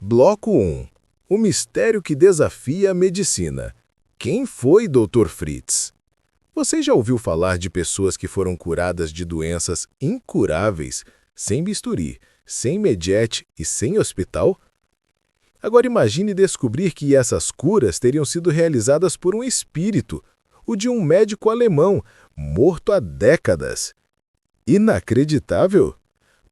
Bloco 1. O mistério que desafia a medicina. Quem foi Dr. Fritz? Você já ouviu falar de pessoas que foram curadas de doenças incuráveis, sem bisturi, sem mediete e sem hospital? Agora imagine descobrir que essas curas teriam sido realizadas por um espírito, o de um médico alemão, morto há décadas. Inacreditável?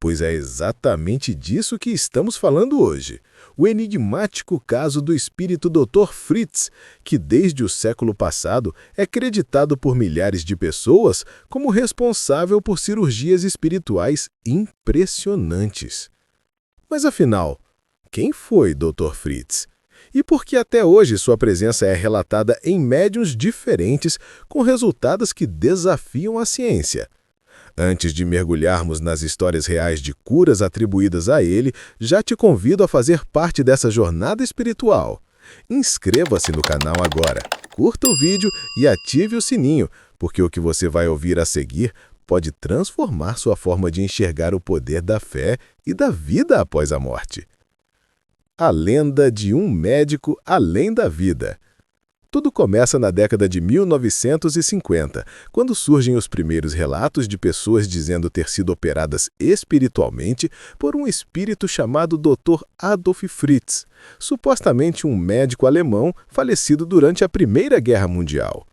Pois é exatamente disso que estamos falando hoje. O enigmático caso do espírito Dr. Fritz, que desde o século passado é creditado por milhares de pessoas como responsável por cirurgias espirituais impressionantes. Mas afinal, quem foi Dr. Fritz? E por que até hoje sua presença é relatada em médiuns diferentes com resultados que desafiam a ciência? Antes de mergulharmos nas histórias reais de curas atribuídas a ele, já te convido a fazer parte dessa jornada espiritual. Inscreva-se no canal agora, curta o vídeo e ative o sininho, porque o que você vai ouvir a seguir pode transformar sua forma de enxergar o poder da fé e da vida após a morte. A lenda de um médico além da vida. Tudo começa na década de 1950, quando surgem os primeiros relatos de pessoas dizendo ter sido operadas espiritualmente por um espírito chamado Dr. Adolf Fritz, supostamente um médico alemão falecido durante a Primeira Guerra Mundial.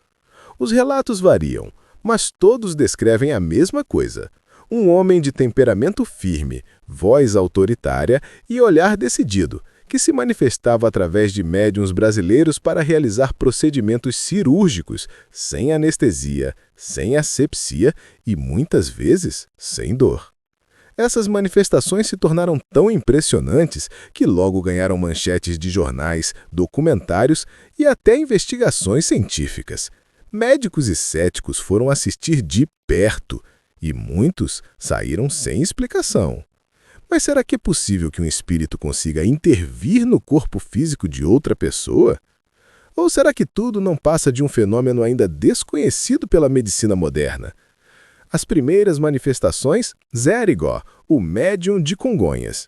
Os relatos variam, mas todos descrevem a mesma coisa. Um homem de temperamento firme, voz autoritária e olhar decidido, que se manifestava através de médiuns brasileiros para realizar procedimentos cirúrgicos, sem anestesia, sem asepsia e, muitas vezes, sem dor. Essas manifestações se tornaram tão impressionantes que logo ganharam manchetes de jornais, documentários e até investigações científicas. Médicos e céticos foram assistir de perto e muitos saíram sem explicação. Mas será que é possível que um espírito consiga intervir no corpo físico de outra pessoa? Ou será que tudo não passa de um fenômeno ainda desconhecido pela medicina moderna? As primeiras manifestações, Zé Arigó, o médium de Congonhas.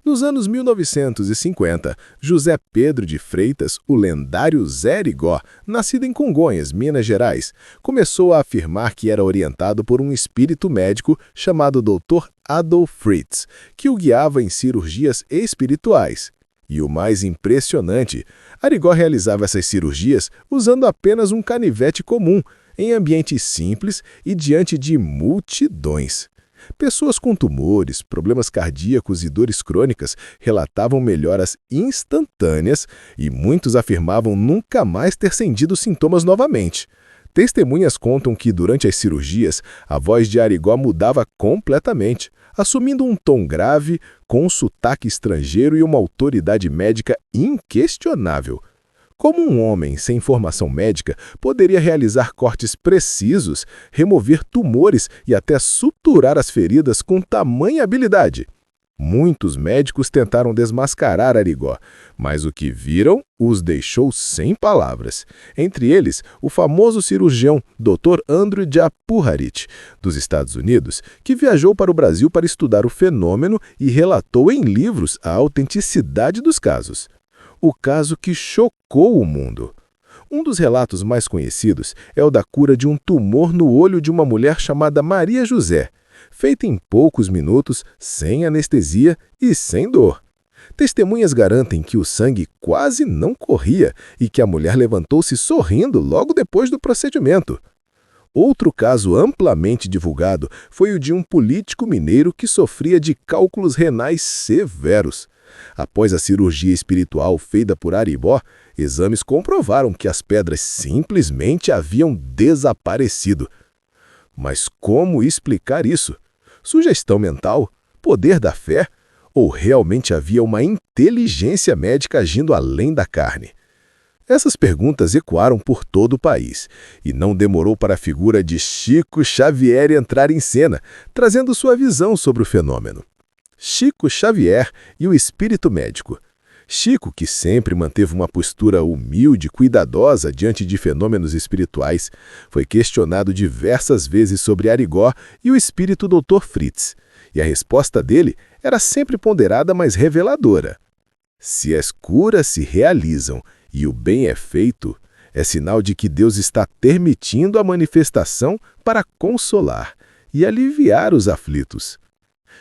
Nos anos 1950, José Pedro de Freitas, o lendário Zé Arigó, nascido em Congonhas, Minas Gerais, começou a afirmar que era orientado por um espírito médico chamado Dr. Adolf Fritz, que o guiava em cirurgias espirituais. E o mais impressionante, Arigó realizava essas cirurgias usando apenas um canivete comum, em ambientes simples e diante de multidões. Pessoas com tumores, problemas cardíacos e dores crônicas relatavam melhoras instantâneas e muitos afirmavam nunca mais ter sentido sintomas novamente. Testemunhas contam que, durante as cirurgias, a voz de Arigó mudava completamente, assumindo um tom grave, com um sotaque estrangeiro e uma autoridade médica inquestionável. Como um homem sem formação médica poderia realizar cortes precisos, remover tumores e até suturar as feridas com tamanha habilidade? Muitos médicos tentaram desmascarar Arigó, mas o que viram os deixou sem palavras. Entre eles, o famoso cirurgião Dr. Andrew Puharich, dos Estados Unidos, que viajou para o Brasil para estudar o fenômeno e relatou em livros a autenticidade dos casos. O caso que chocou o mundo. Um dos relatos mais conhecidos é o da cura de um tumor no olho de uma mulher chamada Maria José, feita em poucos minutos, sem anestesia e sem dor. Testemunhas garantem que o sangue quase não corria e que a mulher levantou-se sorrindo logo depois do procedimento. Outro caso amplamente divulgado foi o de um político mineiro que sofria de cálculos renais severos. Após a cirurgia espiritual feita por Arigó, exames comprovaram que as pedras simplesmente haviam desaparecido. Mas como explicar isso? Sugestão mental? Poder da fé? Ou realmente havia uma inteligência médica agindo além da carne? Essas perguntas ecoaram por todo o país, e não demorou para a figura de Chico Xavier entrar em cena, trazendo sua visão sobre o fenômeno. Chico Xavier e o espírito médico. Chico, que sempre manteve uma postura humilde e cuidadosa diante de fenômenos espirituais, foi questionado diversas vezes sobre Arigó e o espírito Dr. Fritz, e a resposta dele era sempre ponderada, mas reveladora. Se as curas se realizam e o bem é feito, é sinal de que Deus está permitindo a manifestação para consolar e aliviar os aflitos.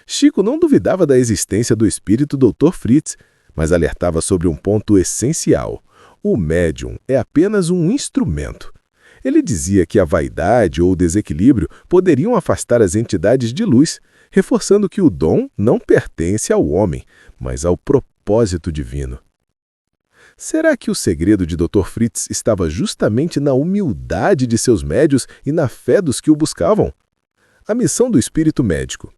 Chico não duvidava da existência do espírito Dr. Fritz, mas alertava sobre um ponto essencial: o médium é apenas um instrumento. Ele dizia que a vaidade ou o desequilíbrio poderiam afastar as entidades de luz, reforçando que o dom não pertence ao homem, mas ao propósito divino. Será que o segredo de Dr. Fritz estava justamente na humildade de seus médios e na fé dos que o buscavam? A missão do espírito médico.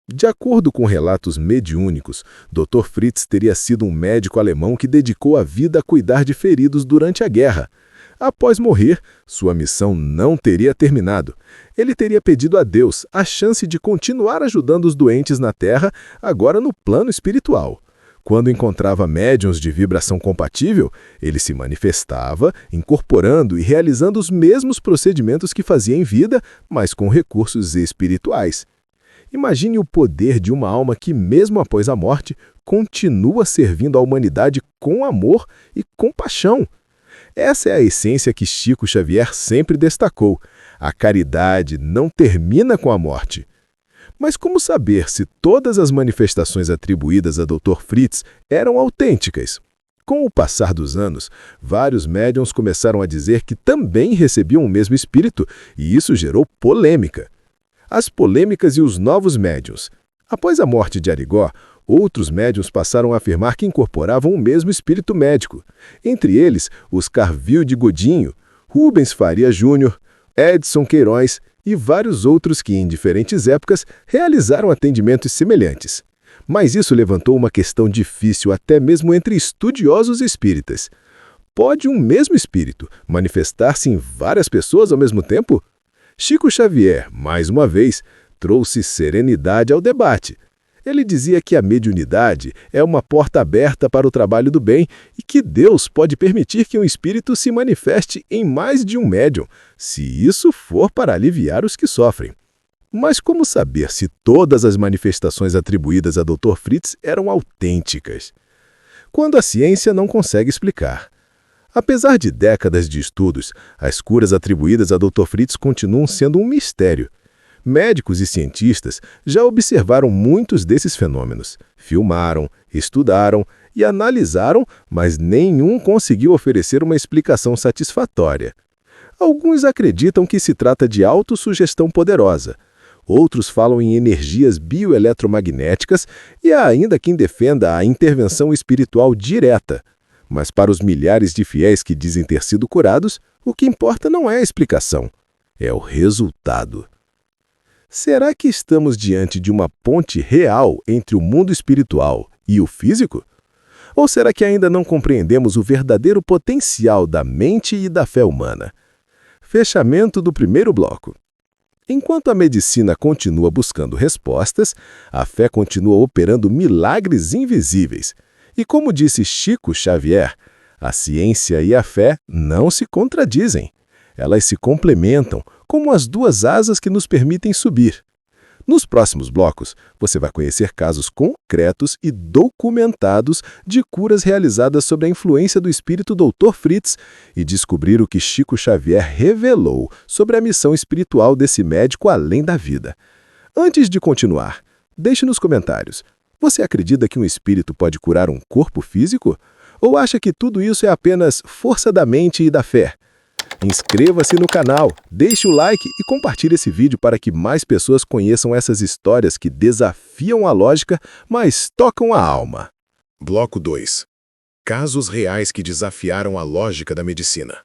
De acordo com relatos mediúnicos, Dr. Fritz teria sido um médico alemão que dedicou a vida a cuidar de feridos durante a guerra. Após morrer, sua missão não teria terminado. Ele teria pedido a Deus a chance de continuar ajudando os doentes na Terra, agora no plano espiritual. Quando encontrava médiuns de vibração compatível, ele se manifestava, incorporando e realizando os mesmos procedimentos que fazia em vida, mas com recursos espirituais. Imagine o poder de uma alma que, mesmo após a morte, continua servindo à humanidade com amor e compaixão. Essa é a essência que Chico Xavier sempre destacou. A caridade não termina com a morte. Mas como saber se todas as manifestações atribuídas a Dr. Fritz eram autênticas? Com o passar dos anos, vários médiuns começaram a dizer que também recebiam o mesmo espírito, e isso gerou polêmica. As polêmicas e os novos médiuns. Após a morte de Arigó, outros médiuns passaram a afirmar que incorporavam o mesmo espírito médico. Entre eles, Oscar Wilde Godinho, Rubens Faria Júnior, Edson Queiroz e vários outros que, em diferentes épocas, realizaram atendimentos semelhantes. Mas isso levantou uma questão difícil até mesmo entre estudiosos espíritas. Pode um mesmo espírito manifestar-se em várias pessoas ao mesmo tempo? Chico Xavier, mais uma vez, trouxe serenidade ao debate. Ele dizia que a mediunidade é uma porta aberta para o trabalho do bem e que Deus pode permitir que um espírito se manifeste em mais de um médium, se isso for para aliviar os que sofrem. Mas como saber se todas as manifestações atribuídas a Dr. Fritz eram autênticas? Quando a ciência não consegue explicar. Apesar de décadas de estudos, as curas atribuídas a Dr. Fritz continuam sendo um mistério. Médicos e cientistas já observaram muitos desses fenômenos, filmaram, estudaram e analisaram, mas nenhum conseguiu oferecer uma explicação satisfatória. Alguns acreditam que se trata de autossugestão poderosa. Outros falam em energias bioeletromagnéticas e há ainda quem defenda a intervenção espiritual direta. Mas para os milhares de fiéis que dizem ter sido curados, o que importa não é a explicação, é o resultado. Será que estamos diante de uma ponte real entre o mundo espiritual e o físico? Ou será que ainda não compreendemos o verdadeiro potencial da mente e da fé humana? Fechamento do primeiro bloco. Enquanto a medicina continua buscando respostas, a fé continua operando milagres invisíveis. E como disse Chico Xavier, a ciência e a fé não se contradizem. Elas se complementam, como as duas asas que nos permitem subir. Nos próximos blocos, você vai conhecer casos concretos e documentados de curas realizadas sob a influência do espírito Dr. Fritz e descobrir o que Chico Xavier revelou sobre a missão espiritual desse médico além da vida. Antes de continuar, deixe nos comentários. Você acredita que um espírito pode curar um corpo físico? Ou acha que tudo isso é apenas força da mente e da fé? Inscreva-se no canal, deixe o like e compartilhe esse vídeo para que mais pessoas conheçam essas histórias que desafiam a lógica, mas tocam a alma. Bloco 2. Casos reais que desafiaram a lógica da medicina.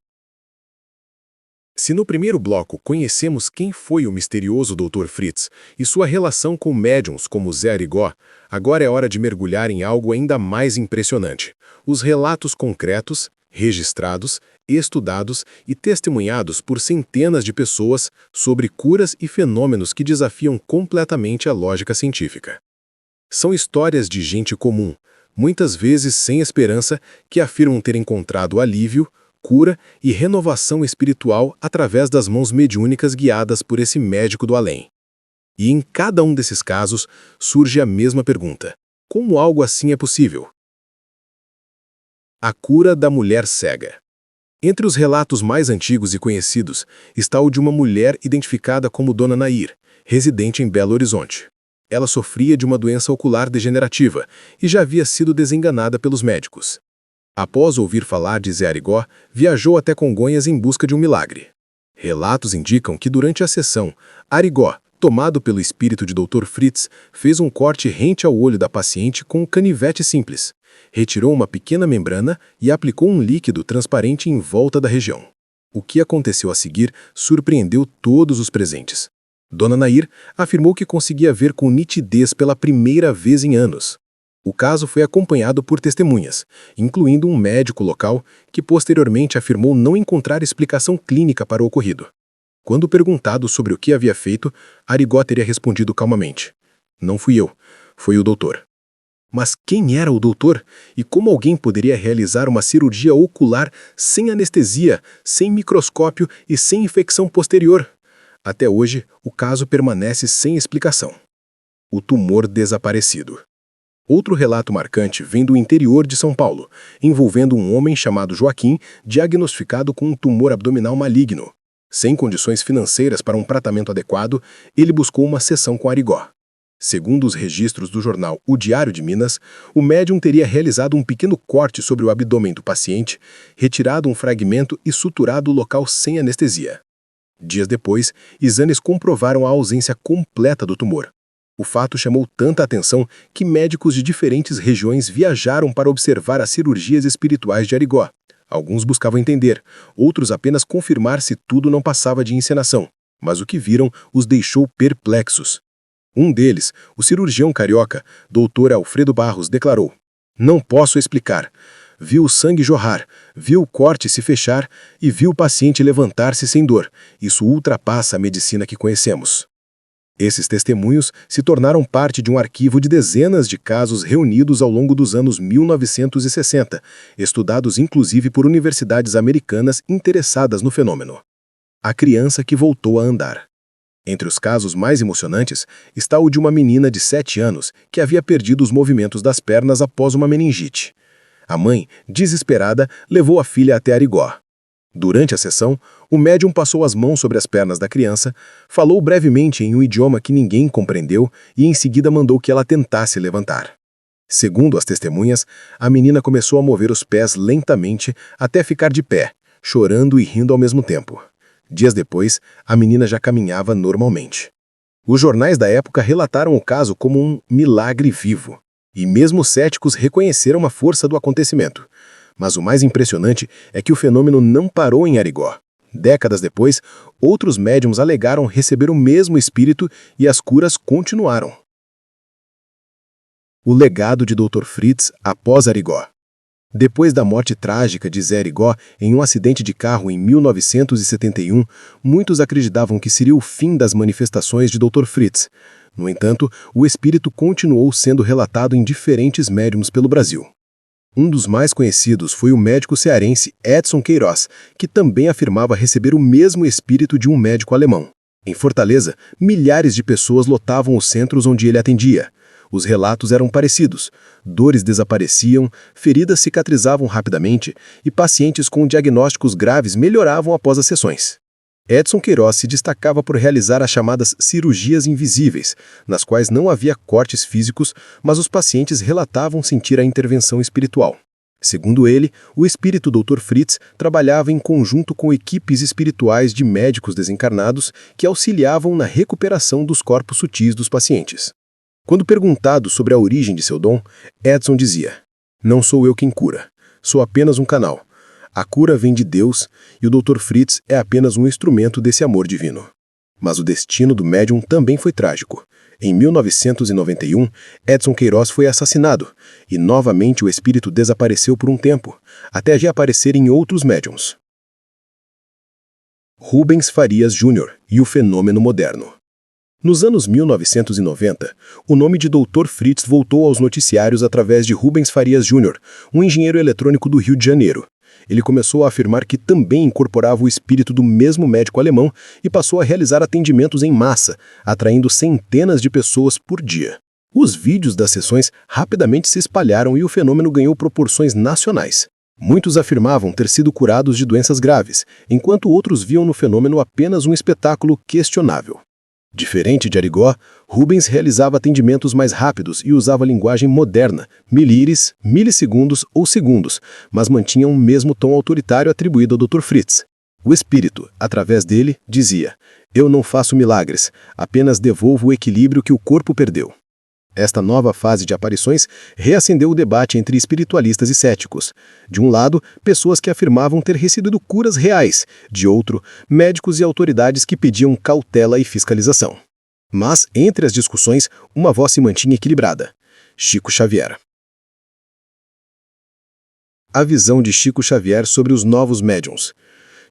Se no primeiro bloco conhecemos quem foi o misterioso Dr. Fritz e sua relação com médiuns como Zé Arigó, agora é hora de mergulhar em algo ainda mais impressionante: os relatos concretos, registrados, estudados e testemunhados por centenas de pessoas sobre curas e fenômenos que desafiam completamente a lógica científica. São histórias de gente comum, muitas vezes sem esperança, que afirmam ter encontrado alívio, cura e renovação espiritual através das mãos mediúnicas guiadas por esse médico do além. E em cada um desses casos surge a mesma pergunta: como algo assim é possível? A cura da mulher cega. Entre os relatos mais antigos e conhecidos está o de uma mulher identificada como Dona Nair, residente em Belo Horizonte. Ela sofria de uma doença ocular degenerativa e já havia sido desenganada pelos médicos. Após ouvir falar de Zé Arigó, viajou até Congonhas em busca de um milagre. Relatos indicam que durante a sessão, Arigó, tomado pelo espírito de Dr. Fritz, fez um corte rente ao olho da paciente com um canivete simples. Retirou uma pequena membrana e aplicou um líquido transparente em volta da região. O que aconteceu a seguir surpreendeu todos os presentes. Dona Nair afirmou que conseguia ver com nitidez pela primeira vez em anos. O caso foi acompanhado por testemunhas, incluindo um médico local que posteriormente afirmou não encontrar explicação clínica para o ocorrido. Quando perguntado sobre o que havia feito, Arigó teria respondido calmamente: "Não fui eu, foi o doutor." Mas quem era o doutor e como alguém poderia realizar uma cirurgia ocular sem anestesia, sem microscópio e sem infecção posterior? Até hoje, o caso permanece sem explicação. O tumor desaparecido. Outro relato marcante vem do interior de São Paulo, envolvendo um homem chamado Joaquim, diagnosticado com um tumor abdominal maligno. Sem condições financeiras para um tratamento adequado, ele buscou uma sessão com Arigó. Segundo os registros do jornal O Diário de Minas, o médium teria realizado um pequeno corte sobre o abdômen do paciente, retirado um fragmento e suturado o local sem anestesia. Dias depois, exames comprovaram a ausência completa do tumor. O fato chamou tanta atenção que médicos de diferentes regiões viajaram para observar as cirurgias espirituais de Arigó. Alguns buscavam entender, outros apenas confirmar se tudo não passava de encenação, mas o que viram os deixou perplexos. Um deles, o cirurgião carioca, Dr. Alfredo Barros, declarou: "Não posso explicar. Vi o sangue jorrar, vi o corte se fechar e vi o paciente levantar-se sem dor. Isso ultrapassa a medicina que conhecemos." Esses testemunhos se tornaram parte de um arquivo de dezenas de casos reunidos ao longo dos anos 1960, estudados inclusive por universidades americanas interessadas no fenômeno. A criança que voltou a andar. Entre os casos mais emocionantes está o de uma menina de 7 anos que havia perdido os movimentos das pernas após uma meningite. A mãe, desesperada, levou a filha até Arigó. Durante a sessão, o médium passou as mãos sobre as pernas da criança, falou brevemente em um idioma que ninguém compreendeu e em seguida mandou que ela tentasse levantar. Segundo as testemunhas, a menina começou a mover os pés lentamente até ficar de pé, chorando e rindo ao mesmo tempo. Dias depois, a menina já caminhava normalmente. Os jornais da época relataram o caso como um milagre vivo, e mesmo céticos reconheceram a força do acontecimento. Mas o mais impressionante é que o fenômeno não parou em Arigó. Décadas depois, outros médiums alegaram receber o mesmo espírito e as curas continuaram. O legado de Dr. Fritz após Arigó. Depois da morte trágica de Zé Arigó em um acidente de carro em 1971, muitos acreditavam que seria o fim das manifestações de Dr. Fritz. No entanto, o espírito continuou sendo relatado em diferentes médiums pelo Brasil. Um dos mais conhecidos foi o médico cearense Edson Queiroz, que também afirmava receber o mesmo espírito de um médico alemão. Em Fortaleza, milhares de pessoas lotavam os centros onde ele atendia. Os relatos eram parecidos. Dores desapareciam, feridas cicatrizavam rapidamente e pacientes com diagnósticos graves melhoravam após as sessões. Edson Queiroz se destacava por realizar as chamadas cirurgias invisíveis, nas quais não havia cortes físicos, mas os pacientes relatavam sentir a intervenção espiritual. Segundo ele, o espírito Dr. Fritz trabalhava em conjunto com equipes espirituais de médicos desencarnados que auxiliavam na recuperação dos corpos sutis dos pacientes. Quando perguntado sobre a origem de seu dom, Edson dizia: "Não sou eu quem cura, sou apenas um canal. A cura vem de Deus e o Dr. Fritz é apenas um instrumento desse amor divino." Mas o destino do médium também foi trágico. Em 1991, Edson Queiroz foi assassinado e novamente o espírito desapareceu por um tempo, até reaparecer em outros médiums. Rubens Farias Júnior e o fenômeno moderno. Nos anos 1990, o nome de Dr. Fritz voltou aos noticiários através de Rubens Farias Júnior, um engenheiro eletrônico do Rio de Janeiro. Ele começou a afirmar que também incorporava o espírito do mesmo médico alemão e passou a realizar atendimentos em massa, atraindo centenas de pessoas por dia. Os vídeos das sessões rapidamente se espalharam e o fenômeno ganhou proporções nacionais. Muitos afirmavam ter sido curados de doenças graves, enquanto outros viam no fenômeno apenas um espetáculo questionável. Diferente de Arigó, Rubens realizava atendimentos mais rápidos e usava linguagem moderna, milíres, milissegundos ou segundos, mas mantinha o mesmo tom autoritário atribuído ao Dr. Fritz. O espírito, através dele, dizia: "Eu não faço milagres, apenas devolvo o equilíbrio que o corpo perdeu." Esta nova fase de aparições reacendeu o debate entre espiritualistas e céticos. De um lado, pessoas que afirmavam ter recebido curas reais; de outro, médicos e autoridades que pediam cautela e fiscalização. Mas, entre as discussões, uma voz se mantinha equilibrada: Chico Xavier. A visão de Chico Xavier sobre os novos médiuns.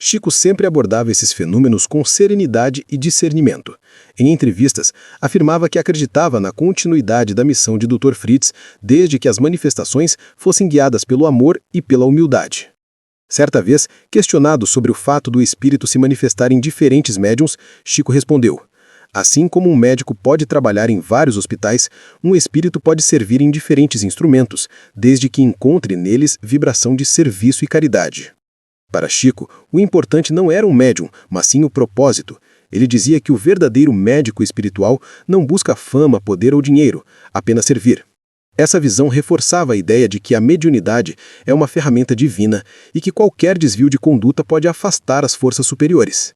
Chico sempre abordava esses fenômenos com serenidade e discernimento. Em entrevistas, afirmava que acreditava na continuidade da missão de Dr. Fritz desde que as manifestações fossem guiadas pelo amor e pela humildade. Certa vez, questionado sobre o fato do espírito se manifestar em diferentes médiuns, Chico respondeu: "Assim como um médico pode trabalhar em vários hospitais, um espírito pode servir em diferentes instrumentos, desde que encontre neles vibração de serviço e caridade." Para Chico, o importante não era um médium, mas sim o propósito. Ele dizia que o verdadeiro médico espiritual não busca fama, poder ou dinheiro, apenas servir. Essa visão reforçava a ideia de que a mediunidade é uma ferramenta divina e que qualquer desvio de conduta pode afastar as forças superiores.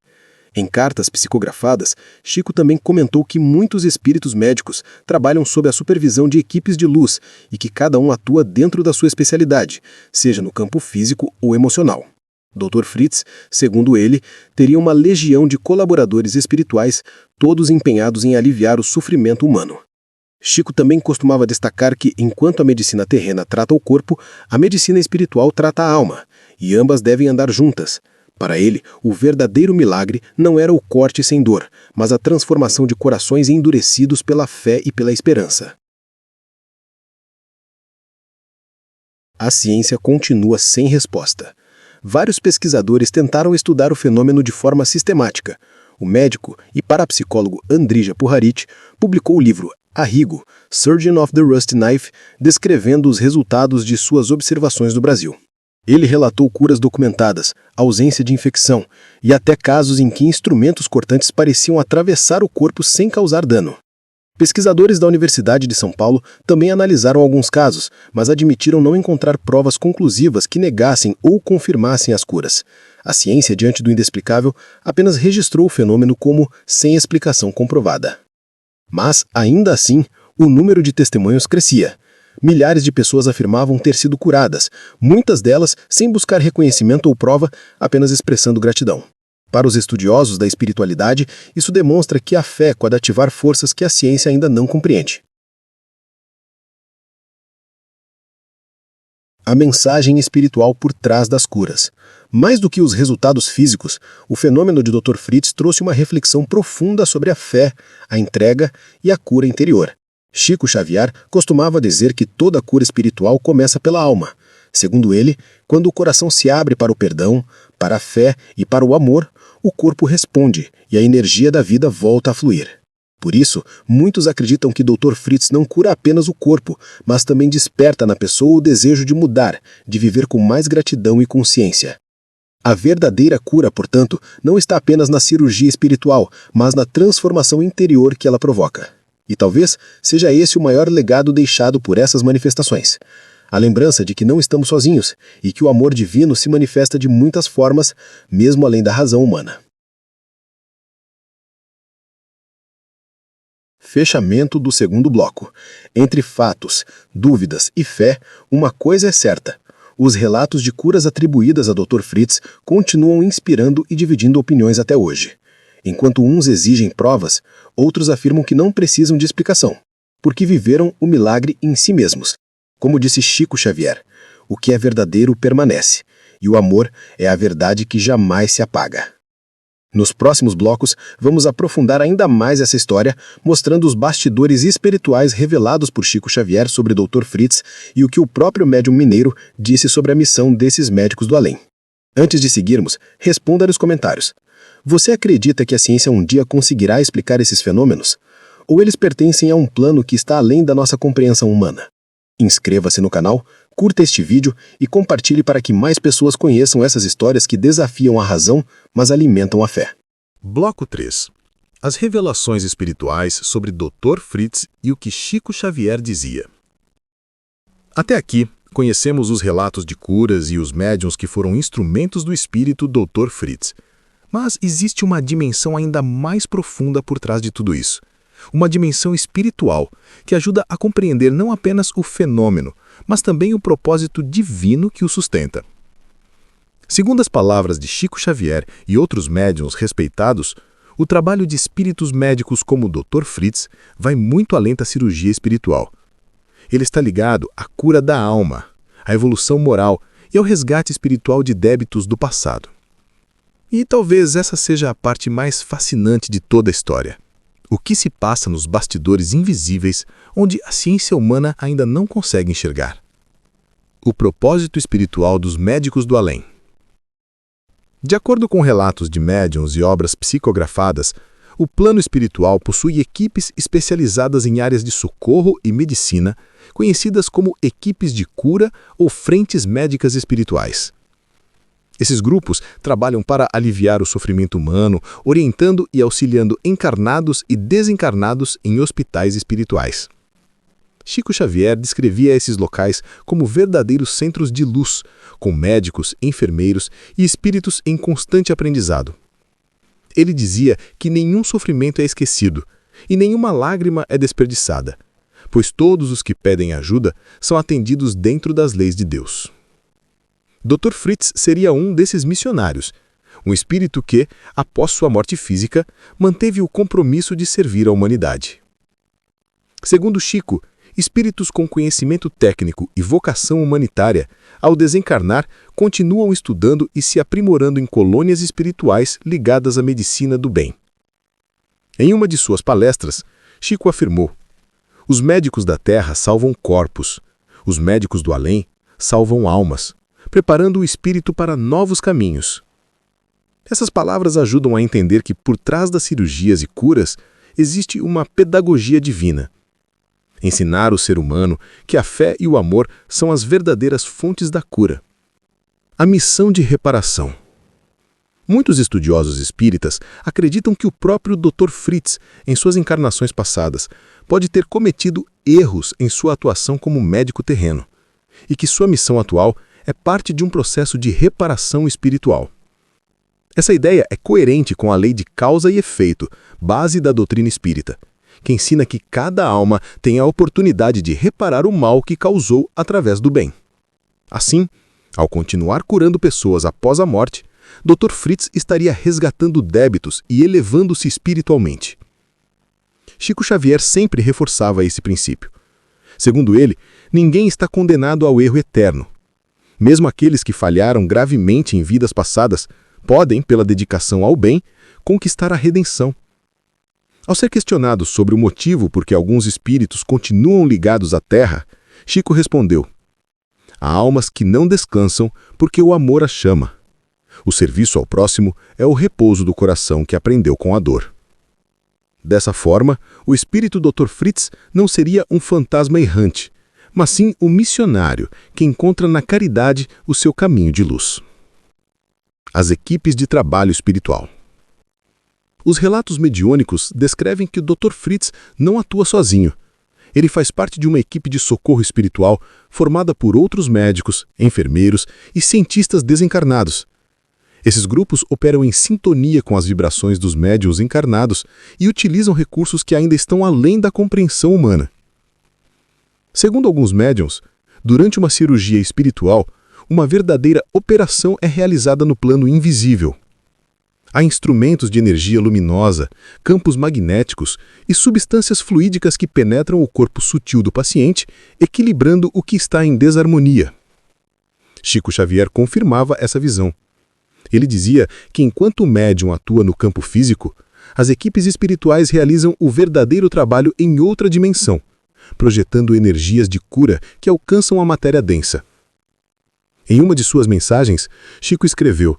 Em cartas psicografadas, Chico também comentou que muitos espíritos médicos trabalham sob a supervisão de equipes de luz e que cada um atua dentro da sua especialidade, seja no campo físico ou emocional. Dr. Fritz, segundo ele, teria uma legião de colaboradores espirituais, todos empenhados em aliviar o sofrimento humano. Chico também costumava destacar que, enquanto a medicina terrena trata o corpo, a medicina espiritual trata a alma, e ambas devem andar juntas. Para ele, o verdadeiro milagre não era o corte sem dor, mas a transformação de corações endurecidos pela fé e pela esperança. A ciência continua sem resposta. Vários pesquisadores tentaram estudar o fenômeno de forma sistemática. O médico e parapsicólogo Andrija Puharich publicou o livro Arrigo, Surgeon of the Rusty Knife, descrevendo os resultados de suas observações do Brasil. Ele relatou curas documentadas, ausência de infecção e até casos em que instrumentos cortantes pareciam atravessar o corpo sem causar dano. Pesquisadores da Universidade de São Paulo também analisaram alguns casos, mas admitiram não encontrar provas conclusivas que negassem ou confirmassem as curas. A ciência, diante do inexplicável, apenas registrou o fenômeno como sem explicação comprovada. Mas, ainda assim, o número de testemunhos crescia. Milhares de pessoas afirmavam ter sido curadas, muitas delas sem buscar reconhecimento ou prova, apenas expressando gratidão. Para os estudiosos da espiritualidade, isso demonstra que a fé pode ativar forças que a ciência ainda não compreende. A mensagem espiritual por trás das curas. Mais do que os resultados físicos, o fenômeno de Dr. Fritz trouxe uma reflexão profunda sobre a fé, a entrega e a cura interior. Chico Xavier costumava dizer que toda cura espiritual começa pela alma. Segundo ele, quando o coração se abre para o perdão, para a fé e para o amor, o corpo responde e a energia da vida volta a fluir. Por isso, muitos acreditam que Dr. Fritz não cura apenas o corpo, mas também desperta na pessoa o desejo de mudar, de viver com mais gratidão e consciência. A verdadeira cura, portanto, não está apenas na cirurgia espiritual, mas na transformação interior que ela provoca. E talvez seja esse o maior legado deixado por essas manifestações. A lembrança de que não estamos sozinhos e que o amor divino se manifesta de muitas formas, mesmo além da razão humana. Fechamento do segundo bloco. Entre fatos, dúvidas e fé, uma coisa é certa. Os relatos de curas atribuídas a Dr. Fritz continuam inspirando e dividindo opiniões até hoje. Enquanto uns exigem provas, outros afirmam que não precisam de explicação, porque viveram o milagre em si mesmos. Como disse Chico Xavier, o que é verdadeiro permanece, e o amor é a verdade que jamais se apaga. Nos próximos blocos, vamos aprofundar ainda mais essa história, mostrando os bastidores espirituais revelados por Chico Xavier sobre Dr. Fritz e o que o próprio médium mineiro disse sobre a missão desses médicos do além. Antes de seguirmos, responda nos comentários. Você acredita que a ciência um dia conseguirá explicar esses fenômenos? Ou eles pertencem a um plano que está além da nossa compreensão humana? Inscreva-se no canal, curta este vídeo e compartilhe para que mais pessoas conheçam essas histórias que desafiam a razão, mas alimentam a fé. Bloco 3. As revelações espirituais sobre Dr. Fritz e o que Chico Xavier dizia. Até aqui, conhecemos os relatos de curas e os médiuns que foram instrumentos do espírito Dr. Fritz. Mas existe uma dimensão ainda mais profunda por trás de tudo isso. Uma dimensão espiritual que ajuda a compreender não apenas o fenômeno, mas também o propósito divino que o sustenta. Segundo as palavras de Chico Xavier e outros médiuns respeitados, o trabalho de espíritos médicos como o Dr. Fritz vai muito além da cirurgia espiritual. Ele está ligado à cura da alma, à evolução moral e ao resgate espiritual de débitos do passado. E talvez essa seja a parte mais fascinante de toda a história. O que se passa nos bastidores invisíveis, onde a ciência humana ainda não consegue enxergar. O propósito espiritual dos médicos do além. De acordo com relatos de médiuns e obras psicografadas, o plano espiritual possui equipes especializadas em áreas de socorro e medicina, conhecidas como equipes de cura ou frentes médicas espirituais. Esses grupos trabalham para aliviar o sofrimento humano, orientando e auxiliando encarnados e desencarnados em hospitais espirituais. Chico Xavier descrevia esses locais como verdadeiros centros de luz, com médicos, enfermeiros e espíritos em constante aprendizado. Ele dizia que nenhum sofrimento é esquecido e nenhuma lágrima é desperdiçada, pois todos os que pedem ajuda são atendidos dentro das leis de Deus. Dr. Fritz seria um desses missionários, um espírito que, após sua morte física, manteve o compromisso de servir a humanidade. Segundo Chico, espíritos com conhecimento técnico e vocação humanitária, ao desencarnar, continuam estudando e se aprimorando em colônias espirituais ligadas à medicina do bem. Em uma de suas palestras, Chico afirmou: "Os médicos da Terra salvam corpos, os médicos do além salvam almas, preparando o espírito para novos caminhos." Essas palavras ajudam a entender que, por trás das cirurgias e curas, existe uma pedagogia divina. Ensinar o ser humano que a fé e o amor são as verdadeiras fontes da cura. A missão de reparação. Muitos estudiosos espíritas acreditam que o próprio Dr. Fritz, em suas encarnações passadas, pode ter cometido erros em sua atuação como médico terreno, e que sua missão atual é parte de um processo de reparação espiritual. Essa ideia é coerente com a lei de causa e efeito, base da doutrina espírita, que ensina que cada alma tem a oportunidade de reparar o mal que causou através do bem. Assim, ao continuar curando pessoas após a morte, Dr. Fritz estaria resgatando débitos e elevando-se espiritualmente. Chico Xavier sempre reforçava esse princípio. Segundo ele, ninguém está condenado ao erro eterno. Mesmo aqueles que falharam gravemente em vidas passadas podem, pela dedicação ao bem, conquistar a redenção. Ao ser questionado sobre o motivo por que alguns espíritos continuam ligados à Terra, Chico respondeu: "Há almas que não descansam porque o amor as chama. O serviço ao próximo é o repouso do coração que aprendeu com a dor." Dessa forma, o espírito Dr. Fritz não seria um fantasma errante, mas sim um missionário que encontra na caridade o seu caminho de luz. As equipes de trabalho espiritual. Os relatos mediúnicos descrevem que o Dr. Fritz não atua sozinho. Ele faz parte de uma equipe de socorro espiritual formada por outros médicos, enfermeiros e cientistas desencarnados. Esses grupos operam em sintonia com as vibrações dos médiuns encarnados e utilizam recursos que ainda estão além da compreensão humana. Segundo alguns médiuns, durante uma cirurgia espiritual, uma verdadeira operação é realizada no plano invisível. Há instrumentos de energia luminosa, campos magnéticos e substâncias fluídicas que penetram o corpo sutil do paciente, equilibrando o que está em desarmonia. Chico Xavier confirmava essa visão. Ele dizia que enquanto o médium atua no campo físico, as equipes espirituais realizam o verdadeiro trabalho em outra dimensão, projetando energias de cura que alcançam a matéria densa. Em uma de suas mensagens, Chico escreveu: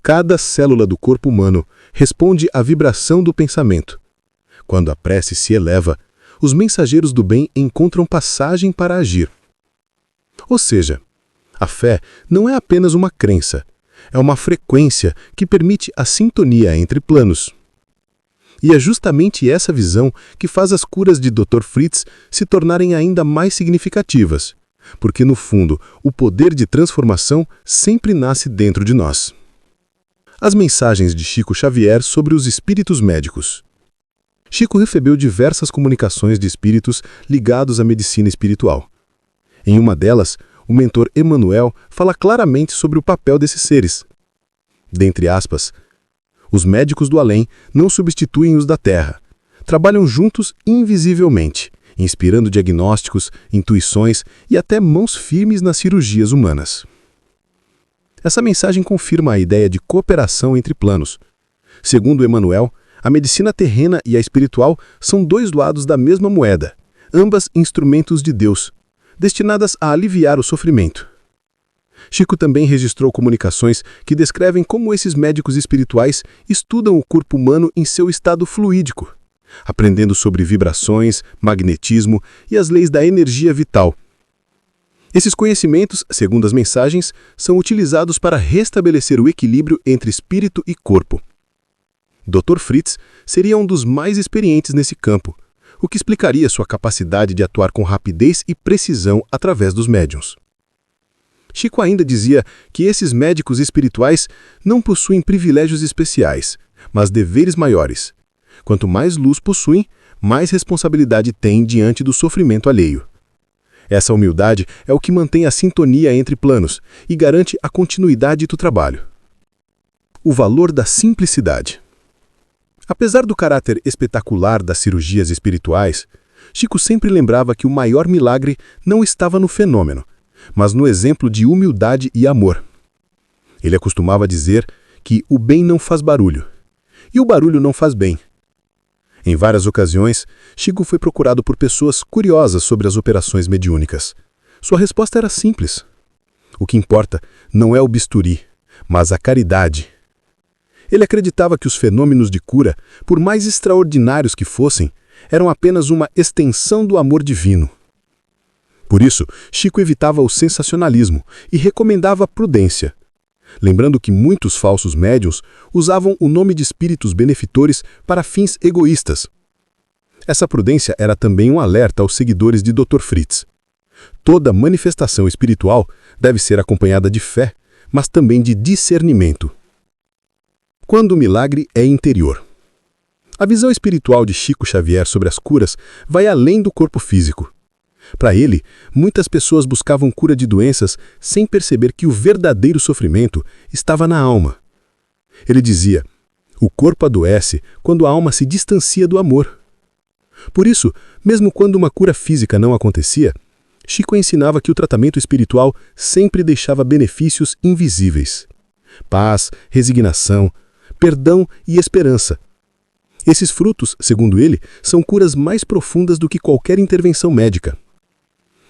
"Cada célula do corpo humano responde à vibração do pensamento. Quando a prece se eleva, os mensageiros do bem encontram passagem para agir." Ou seja, a fé não é apenas uma crença, é uma frequência que permite a sintonia entre planos. E é justamente essa visão que faz as curas de Dr. Fritz se tornarem ainda mais significativas, porque, no fundo, o poder de transformação sempre nasce dentro de nós. As mensagens de Chico Xavier sobre os espíritos médicos. Chico recebeu diversas comunicações de espíritos ligados à medicina espiritual. Em uma delas, o mentor Emmanuel fala claramente sobre o papel desses seres. Dentre aspas, os médicos do além não substituem os da terra. Trabalham juntos invisivelmente, inspirando diagnósticos, intuições e até mãos firmes nas cirurgias humanas. Essa mensagem confirma a ideia de cooperação entre planos. Segundo Emmanuel, a medicina terrena e a espiritual são dois lados da mesma moeda, ambas instrumentos de Deus, destinadas a aliviar o sofrimento. Chico também registrou comunicações que descrevem como esses médicos espirituais estudam o corpo humano em seu estado fluídico, aprendendo sobre vibrações, magnetismo e as leis da energia vital. Esses conhecimentos, segundo as mensagens, são utilizados para restabelecer o equilíbrio entre espírito e corpo. Dr. Fritz seria um dos mais experientes nesse campo, o que explicaria sua capacidade de atuar com rapidez e precisão através dos médiuns. Chico ainda dizia que esses médicos espirituais não possuem privilégios especiais, mas deveres maiores. Quanto mais luz possuem, mais responsabilidade têm diante do sofrimento alheio. Essa humildade é o que mantém a sintonia entre planos e garante a continuidade do trabalho. O valor da simplicidade. Apesar do caráter espetacular das cirurgias espirituais, Chico sempre lembrava que o maior milagre não estava no fenômeno, mas no exemplo de humildade e amor. Ele acostumava dizer que o bem não faz barulho, e o barulho não faz bem. Em várias ocasiões, Chico foi procurado por pessoas curiosas sobre as operações mediúnicas. Sua resposta era simples. O que importa não é o bisturi, mas a caridade. Ele acreditava que os fenômenos de cura, por mais extraordinários que fossem, eram apenas uma extensão do amor divino. Por isso, Chico evitava o sensacionalismo e recomendava a prudência, lembrando que muitos falsos médiuns usavam o nome de espíritos benefitores para fins egoístas. Essa prudência era também um alerta aos seguidores de Dr. Fritz. Toda manifestação espiritual deve ser acompanhada de fé, mas também de discernimento. Quando o milagre é interior. A visão espiritual de Chico Xavier sobre as curas vai além do corpo físico. Para ele, muitas pessoas buscavam cura de doenças sem perceber que o verdadeiro sofrimento estava na alma. Ele dizia, o corpo adoece quando a alma se distancia do amor. Por isso, mesmo quando uma cura física não acontecia, Chico ensinava que o tratamento espiritual sempre deixava benefícios invisíveis. Paz, resignação, perdão e esperança. Esses frutos, segundo ele, são curas mais profundas do que qualquer intervenção médica.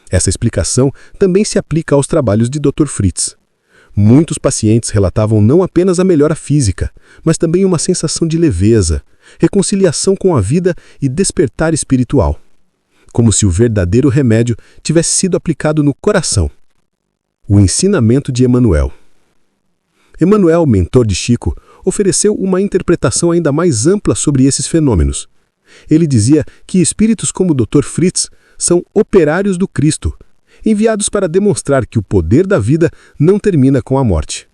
Essa explicação também se aplica aos trabalhos de Dr. Fritz. Muitos pacientes relatavam não apenas a melhora física, mas também uma sensação de leveza, reconciliação com a vida e despertar espiritual. Como se o verdadeiro remédio tivesse sido aplicado no coração. O ensinamento de Emmanuel. Emmanuel, mentor de Chico, ofereceu uma interpretação ainda mais ampla sobre esses fenômenos. Ele dizia que espíritos como Dr. Fritz são operários do Cristo, enviados para demonstrar que o poder da vida não termina com a morte.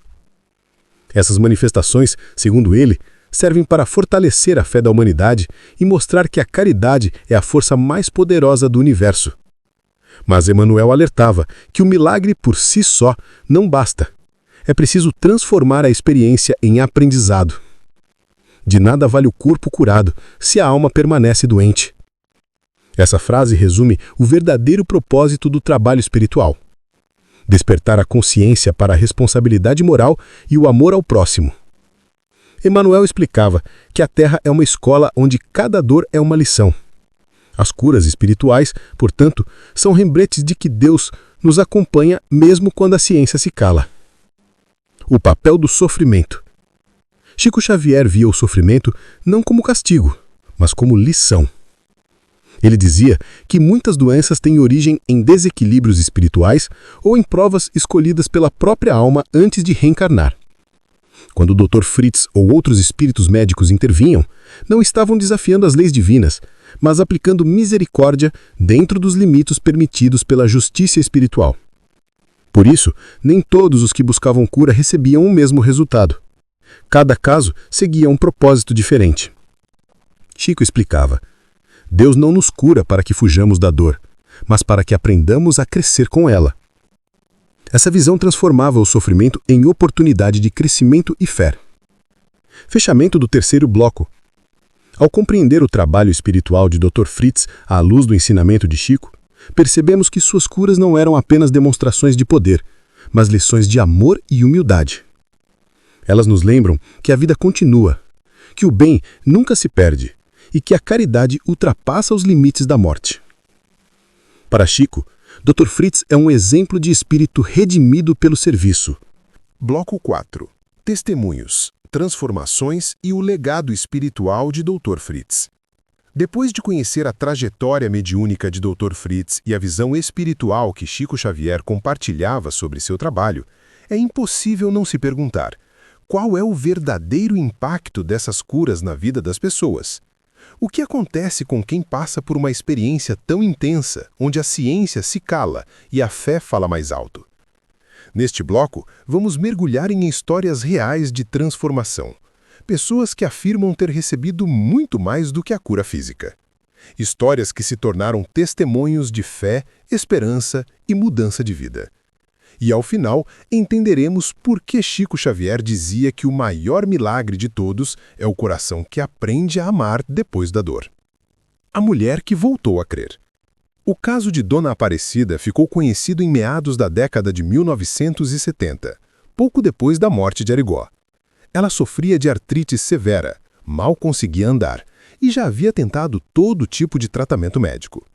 Essas manifestações, segundo ele, servem para fortalecer a fé da humanidade e mostrar que a caridade é a força mais poderosa do universo. Mas Emmanuel alertava que o milagre por si só não basta. É preciso transformar a experiência em aprendizado. De nada vale o corpo curado se a alma permanece doente. Essa frase resume o verdadeiro propósito do trabalho espiritual. Despertar a consciência para a responsabilidade moral e o amor ao próximo. Emmanuel explicava que a Terra é uma escola onde cada dor é uma lição. As curas espirituais, portanto, são lembretes de que Deus nos acompanha mesmo quando a ciência se cala. O papel do sofrimento. Chico Xavier via o sofrimento não como castigo, mas como lição. Ele dizia que muitas doenças têm origem em desequilíbrios espirituais ou em provas escolhidas pela própria alma antes de reencarnar. Quando o Dr. Fritz ou outros espíritos médicos intervinham, não estavam desafiando as leis divinas, mas aplicando misericórdia dentro dos limites permitidos pela justiça espiritual. Por isso, nem todos os que buscavam cura recebiam o mesmo resultado. Cada caso seguia um propósito diferente. Chico explicava: Deus não nos cura para que fujamos da dor, mas para que aprendamos a crescer com ela. Essa visão transformava o sofrimento em oportunidade de crescimento e fé. Fechamento do terceiro bloco. Ao compreender o trabalho espiritual de Dr. Fritz à luz do ensinamento de Chico, percebemos que suas curas não eram apenas demonstrações de poder, mas lições de amor e humildade. Elas nos lembram que a vida continua, que o bem nunca se perde e que a caridade ultrapassa os limites da morte. Para Chico, Dr. Fritz é um exemplo de espírito redimido pelo serviço. Bloco 4. Testemunhos, transformações e o legado espiritual de Dr. Fritz. Depois de conhecer a trajetória mediúnica de Dr. Fritz e a visão espiritual que Chico Xavier compartilhava sobre seu trabalho, é impossível não se perguntar: qual é o verdadeiro impacto dessas curas na vida das pessoas? O que acontece com quem passa por uma experiência tão intensa, onde a ciência se cala e a fé fala mais alto? Neste bloco, vamos mergulhar em histórias reais de transformação. Pessoas que afirmam ter recebido muito mais do que a cura física. Histórias que se tornaram testemunhos de fé, esperança e mudança de vida. E, ao final, entenderemos por que Chico Xavier dizia que o maior milagre de todos é o coração que aprende a amar depois da dor. A mulher que voltou a crer. O caso de Dona Aparecida ficou conhecido em meados da década de 1970, pouco depois da morte de Arigó. Ela sofria de artrite severa, mal conseguia andar e já havia tentado todo tipo de tratamento médico.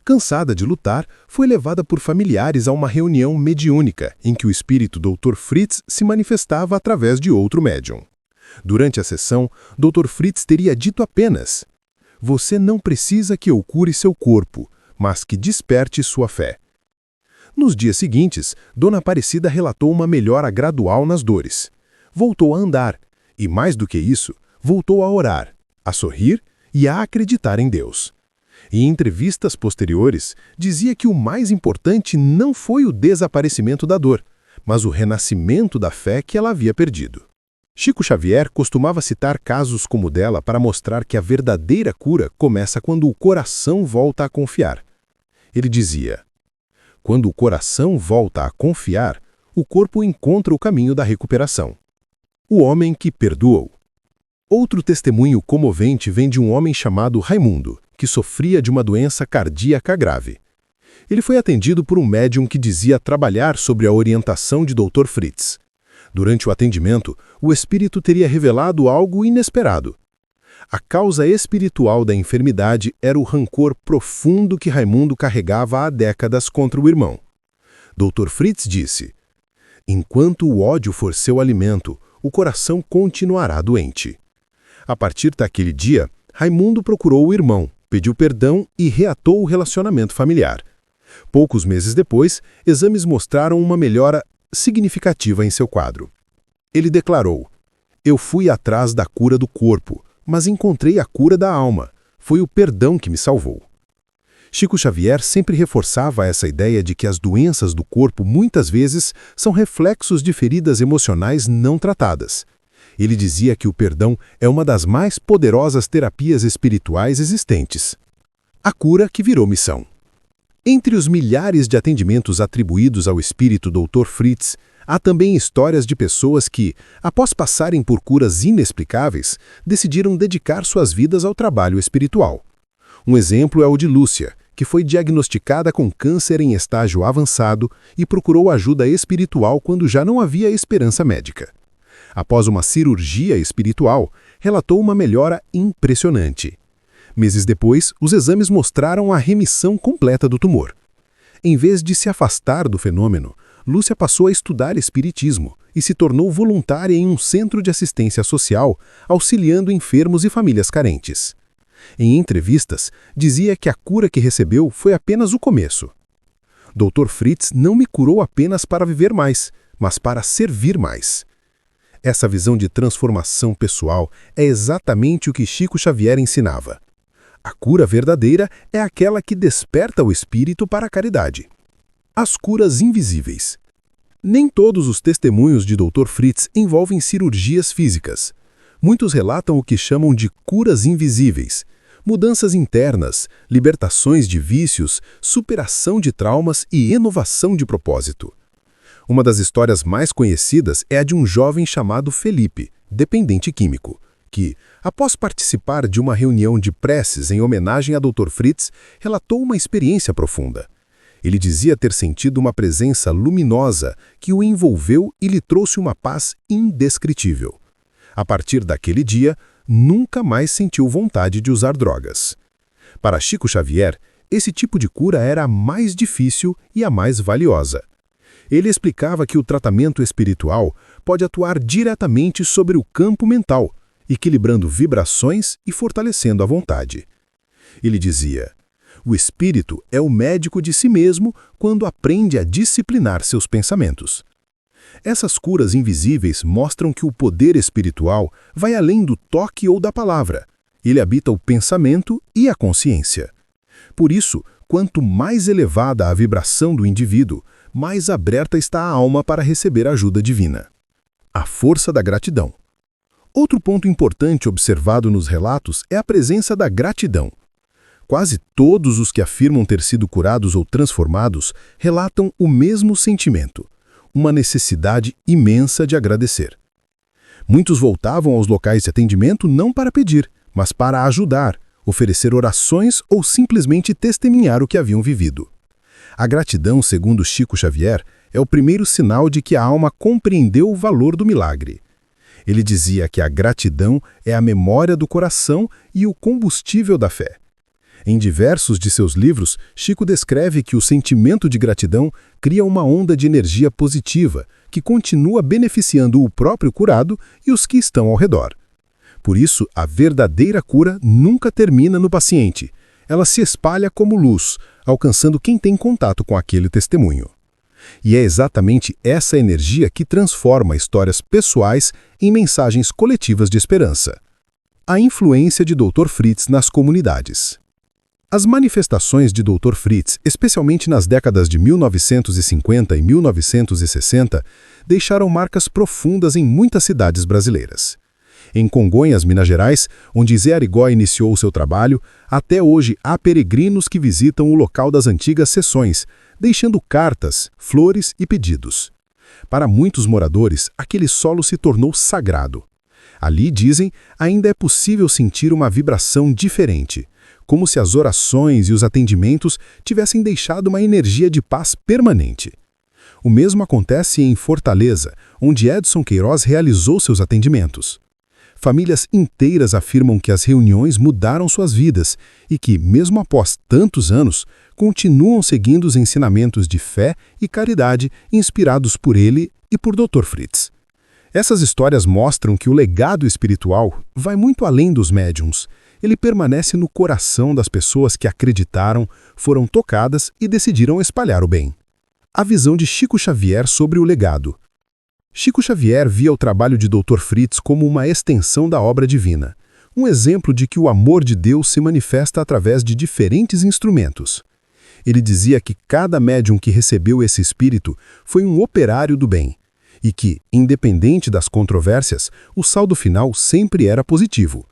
Cansada de lutar, foi levada por familiares a uma reunião mediúnica em que o espírito Dr. Fritz se manifestava através de outro médium. Durante a sessão, Dr. Fritz teria dito apenas: "Você não precisa que eu cure seu corpo, mas que desperte sua fé." Nos dias seguintes, Dona Aparecida relatou uma melhora gradual nas dores. Voltou a andar e, mais do que isso, voltou a orar, a sorrir e a acreditar em Deus. Em entrevistas posteriores, dizia que o mais importante não foi o desaparecimento da dor, mas o renascimento da fé que ela havia perdido. Chico Xavier costumava citar casos como o dela para mostrar que a verdadeira cura começa quando o coração volta a confiar. Ele dizia: "Quando o coração volta a confiar, o corpo encontra o caminho da recuperação." O homem que perdoou. Outro testemunho comovente vem de um homem chamado Raimundo, que sofria de uma doença cardíaca grave. Ele foi atendido por um médium que dizia trabalhar sobre a orientação de Dr. Fritz. Durante o atendimento, o espírito teria revelado algo inesperado. A causa espiritual da enfermidade era o rancor profundo que Raimundo carregava há décadas contra o irmão. Dr. Fritz disse: "Enquanto o ódio for seu alimento, o coração continuará doente." A partir daquele dia, Raimundo procurou o irmão, pediu perdão e reatou o relacionamento familiar. Poucos meses depois, exames mostraram uma melhora significativa em seu quadro. Ele declarou: "Eu fui atrás da cura do corpo, mas encontrei a cura da alma. Foi o perdão que me salvou." Chico Xavier sempre reforçava essa ideia de que as doenças do corpo muitas vezes são reflexos de feridas emocionais não tratadas. Ele dizia que o perdão é uma das mais poderosas terapias espirituais existentes. A cura que virou missão. Entre os milhares de atendimentos atribuídos ao espírito Dr. Fritz, há também histórias de pessoas que, após passarem por curas inexplicáveis, decidiram dedicar suas vidas ao trabalho espiritual. Um exemplo é o de Lúcia, que foi diagnosticada com câncer em estágio avançado e procurou ajuda espiritual quando já não havia esperança médica. Após uma cirurgia espiritual, relatou uma melhora impressionante. Meses depois, os exames mostraram a remissão completa do tumor. Em vez de se afastar do fenômeno, Lúcia passou a estudar espiritismo e se tornou voluntária em um centro de assistência social, auxiliando enfermos e famílias carentes. Em entrevistas, dizia que a cura que recebeu foi apenas o começo. Dr. Fritz não me curou apenas para viver mais, mas para servir mais. Essa visão de transformação pessoal é exatamente o que Chico Xavier ensinava. A cura verdadeira é aquela que desperta o espírito para a caridade. As curas invisíveis. Nem todos os testemunhos de Dr. Fritz envolvem cirurgias físicas. Muitos relatam o que chamam de curas invisíveis, mudanças internas, libertações de vícios, superação de traumas e renovação de propósito. Uma das histórias mais conhecidas é a de um jovem chamado Felipe, dependente químico, que, após participar de uma reunião de preces em homenagem a Dr. Fritz, relatou uma experiência profunda. Ele dizia ter sentido uma presença luminosa que o envolveu e lhe trouxe uma paz indescritível. A partir daquele dia, nunca mais sentiu vontade de usar drogas. Para Chico Xavier, esse tipo de cura era a mais difícil e a mais valiosa. Ele explicava que o tratamento espiritual pode atuar diretamente sobre o campo mental, equilibrando vibrações e fortalecendo a vontade. Ele dizia: o espírito é o médico de si mesmo quando aprende a disciplinar seus pensamentos. Essas curas invisíveis mostram que o poder espiritual vai além do toque ou da palavra. Ele habita o pensamento e a consciência. Por isso, quanto mais elevada a vibração do indivíduo, mais aberta está a alma para receber ajuda divina. A força da gratidão. Outro ponto importante observado nos relatos é a presença da gratidão. Quase todos os que afirmam ter sido curados ou transformados relatam o mesmo sentimento: uma necessidade imensa de agradecer. Muitos voltavam aos locais de atendimento não para pedir, mas para ajudar, oferecer orações ou simplesmente testemunhar o que haviam vivido. A gratidão, segundo Chico Xavier, é o primeiro sinal de que a alma compreendeu o valor do milagre. Ele dizia que a gratidão é a memória do coração e o combustível da fé. Em diversos de seus livros, Chico descreve que o sentimento de gratidão cria uma onda de energia positiva que continua beneficiando o próprio curado e os que estão ao redor. Por isso, a verdadeira cura nunca termina no paciente. Ela se espalha como luz, alcançando quem tem contato com aquele testemunho. E é exatamente essa energia que transforma histórias pessoais em mensagens coletivas de esperança. A influência de Dr. Fritz nas comunidades. As manifestações de Dr. Fritz, especialmente nas décadas de 1950 e 1960, deixaram marcas profundas em muitas cidades brasileiras. Em Congonhas, Minas Gerais, onde Zé Arigó iniciou seu trabalho, até hoje há peregrinos que visitam o local das antigas sessões, deixando cartas, flores e pedidos. Para muitos moradores, aquele solo se tornou sagrado. Ali, dizem, ainda é possível sentir uma vibração diferente, como se as orações e os atendimentos tivessem deixado uma energia de paz permanente. O mesmo acontece em Fortaleza, onde Edson Queiroz realizou seus atendimentos. Famílias inteiras afirmam que as reuniões mudaram suas vidas e que, mesmo após tantos anos, continuam seguindo os ensinamentos de fé e caridade inspirados por ele e por Dr. Fritz. Essas histórias mostram que o legado espiritual vai muito além dos médiuns. Ele permanece no coração das pessoas que acreditaram, foram tocadas e decidiram espalhar o bem. A visão de Chico Xavier sobre o legado. Chico Xavier via o trabalho de Dr. Fritz como uma extensão da obra divina, um exemplo de que o amor de Deus se manifesta através de diferentes instrumentos. Ele dizia que cada médium que recebeu esse espírito foi um operário do bem, e que, independente das controvérsias, o saldo final sempre era positivo: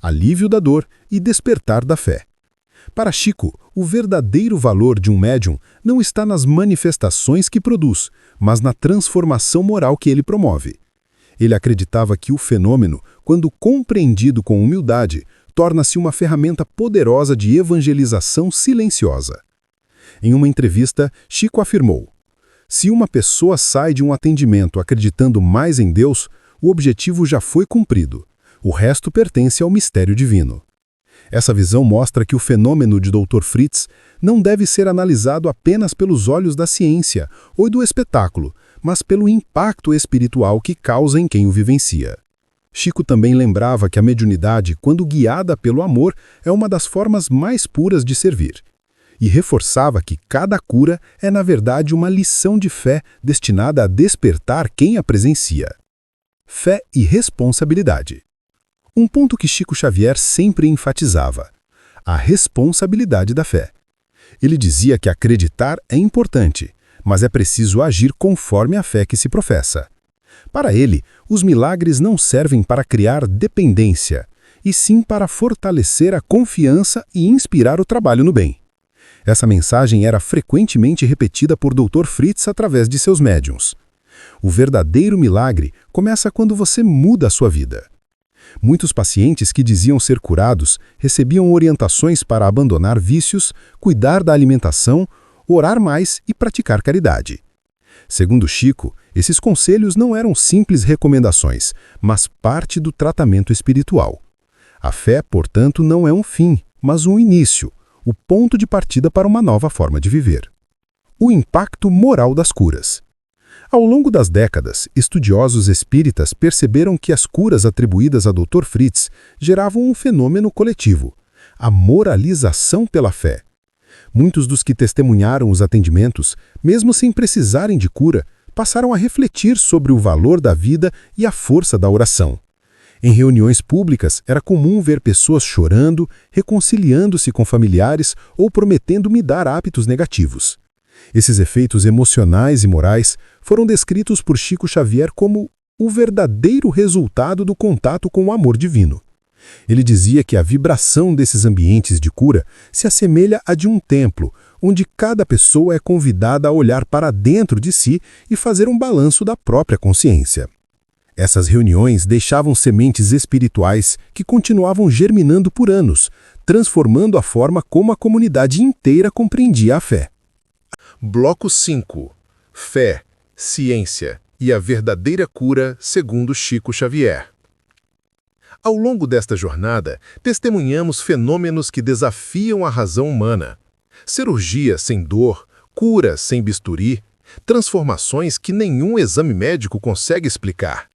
alívio da dor e despertar da fé. Para Chico, o verdadeiro valor de um médium não está nas manifestações que produz, mas na transformação moral que ele promove. Ele acreditava que o fenômeno, quando compreendido com humildade, torna-se uma ferramenta poderosa de evangelização silenciosa. Em uma entrevista, Chico afirmou: se uma pessoa sai de um atendimento acreditando mais em Deus, o objetivo já foi cumprido. O resto pertence ao mistério divino. Essa visão mostra que o fenômeno de Dr. Fritz não deve ser analisado apenas pelos olhos da ciência ou do espetáculo, mas pelo impacto espiritual que causa em quem o vivencia. Chico também lembrava que a mediunidade, quando guiada pelo amor, é uma das formas mais puras de servir. E reforçava que cada cura é, na verdade, uma lição de fé destinada a despertar quem a presencia. Fé e responsabilidade. Um ponto que Chico Xavier sempre enfatizava: a responsabilidade da fé. Ele dizia que acreditar é importante, mas é preciso agir conforme a fé que se professa. Para ele, os milagres não servem para criar dependência, e sim para fortalecer a confiança e inspirar o trabalho no bem. Essa mensagem era frequentemente repetida por Dr. Fritz através de seus médiuns. O verdadeiro milagre começa quando você muda a sua vida. Muitos pacientes que diziam ser curados recebiam orientações para abandonar vícios, cuidar da alimentação, orar mais e praticar caridade. Segundo Chico, esses conselhos não eram simples recomendações, mas parte do tratamento espiritual. A fé, portanto, não é um fim, mas um início, o ponto de partida para uma nova forma de viver. O impacto moral das curas. Ao longo das décadas, estudiosos espíritas perceberam que as curas atribuídas a Dr. Fritz geravam um fenômeno coletivo: a moralização pela fé. Muitos dos que testemunharam os atendimentos, mesmo sem precisarem de cura, passaram a refletir sobre o valor da vida e a força da oração. Em reuniões públicas, era comum ver pessoas chorando, reconciliando-se com familiares ou prometendo mudar hábitos negativos. Esses efeitos emocionais e morais foram descritos por Chico Xavier como o verdadeiro resultado do contato com o amor divino. Ele dizia que a vibração desses ambientes de cura se assemelha à de um templo, onde cada pessoa é convidada a olhar para dentro de si e fazer um balanço da própria consciência. Essas reuniões deixavam sementes espirituais que continuavam germinando por anos, transformando a forma como a comunidade inteira compreendia a fé. Bloco 5. Fé, ciência e a verdadeira cura segundo Chico Xavier. Ao longo desta jornada, testemunhamos fenômenos que desafiam a razão humana. Cirurgia sem dor, cura sem bisturi, transformações que nenhum exame médico consegue explicar.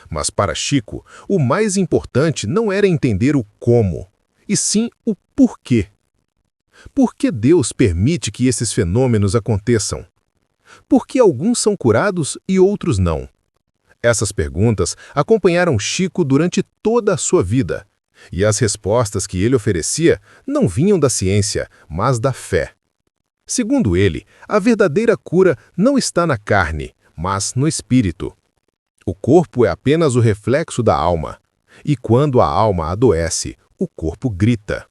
Mas para Chico, o mais importante não era entender o como, e sim o porquê. Por que Deus permite que esses fenômenos aconteçam? Por que alguns são curados e outros não? Essas perguntas acompanharam Chico durante toda a sua vida, e as respostas que ele oferecia não vinham da ciência, mas da fé. Segundo ele, a verdadeira cura não está na carne, mas no espírito. O corpo é apenas o reflexo da alma, e quando a alma adoece, o corpo grita.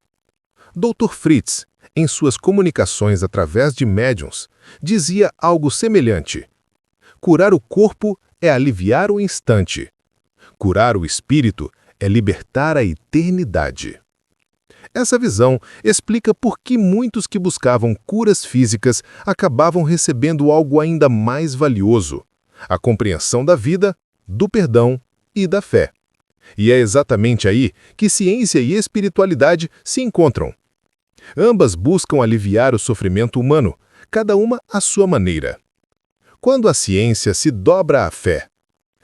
Dr. Fritz, em suas comunicações através de médiuns, dizia algo semelhante: curar o corpo é aliviar o instante. Curar o espírito é libertar a eternidade. Essa visão explica por que muitos que buscavam curas físicas acabavam recebendo algo ainda mais valioso: a compreensão da vida, do perdão e da fé. E é exatamente aí que ciência e espiritualidade se encontram. Ambas buscam aliviar o sofrimento humano, cada uma à sua maneira. Quando a ciência se dobra à fé.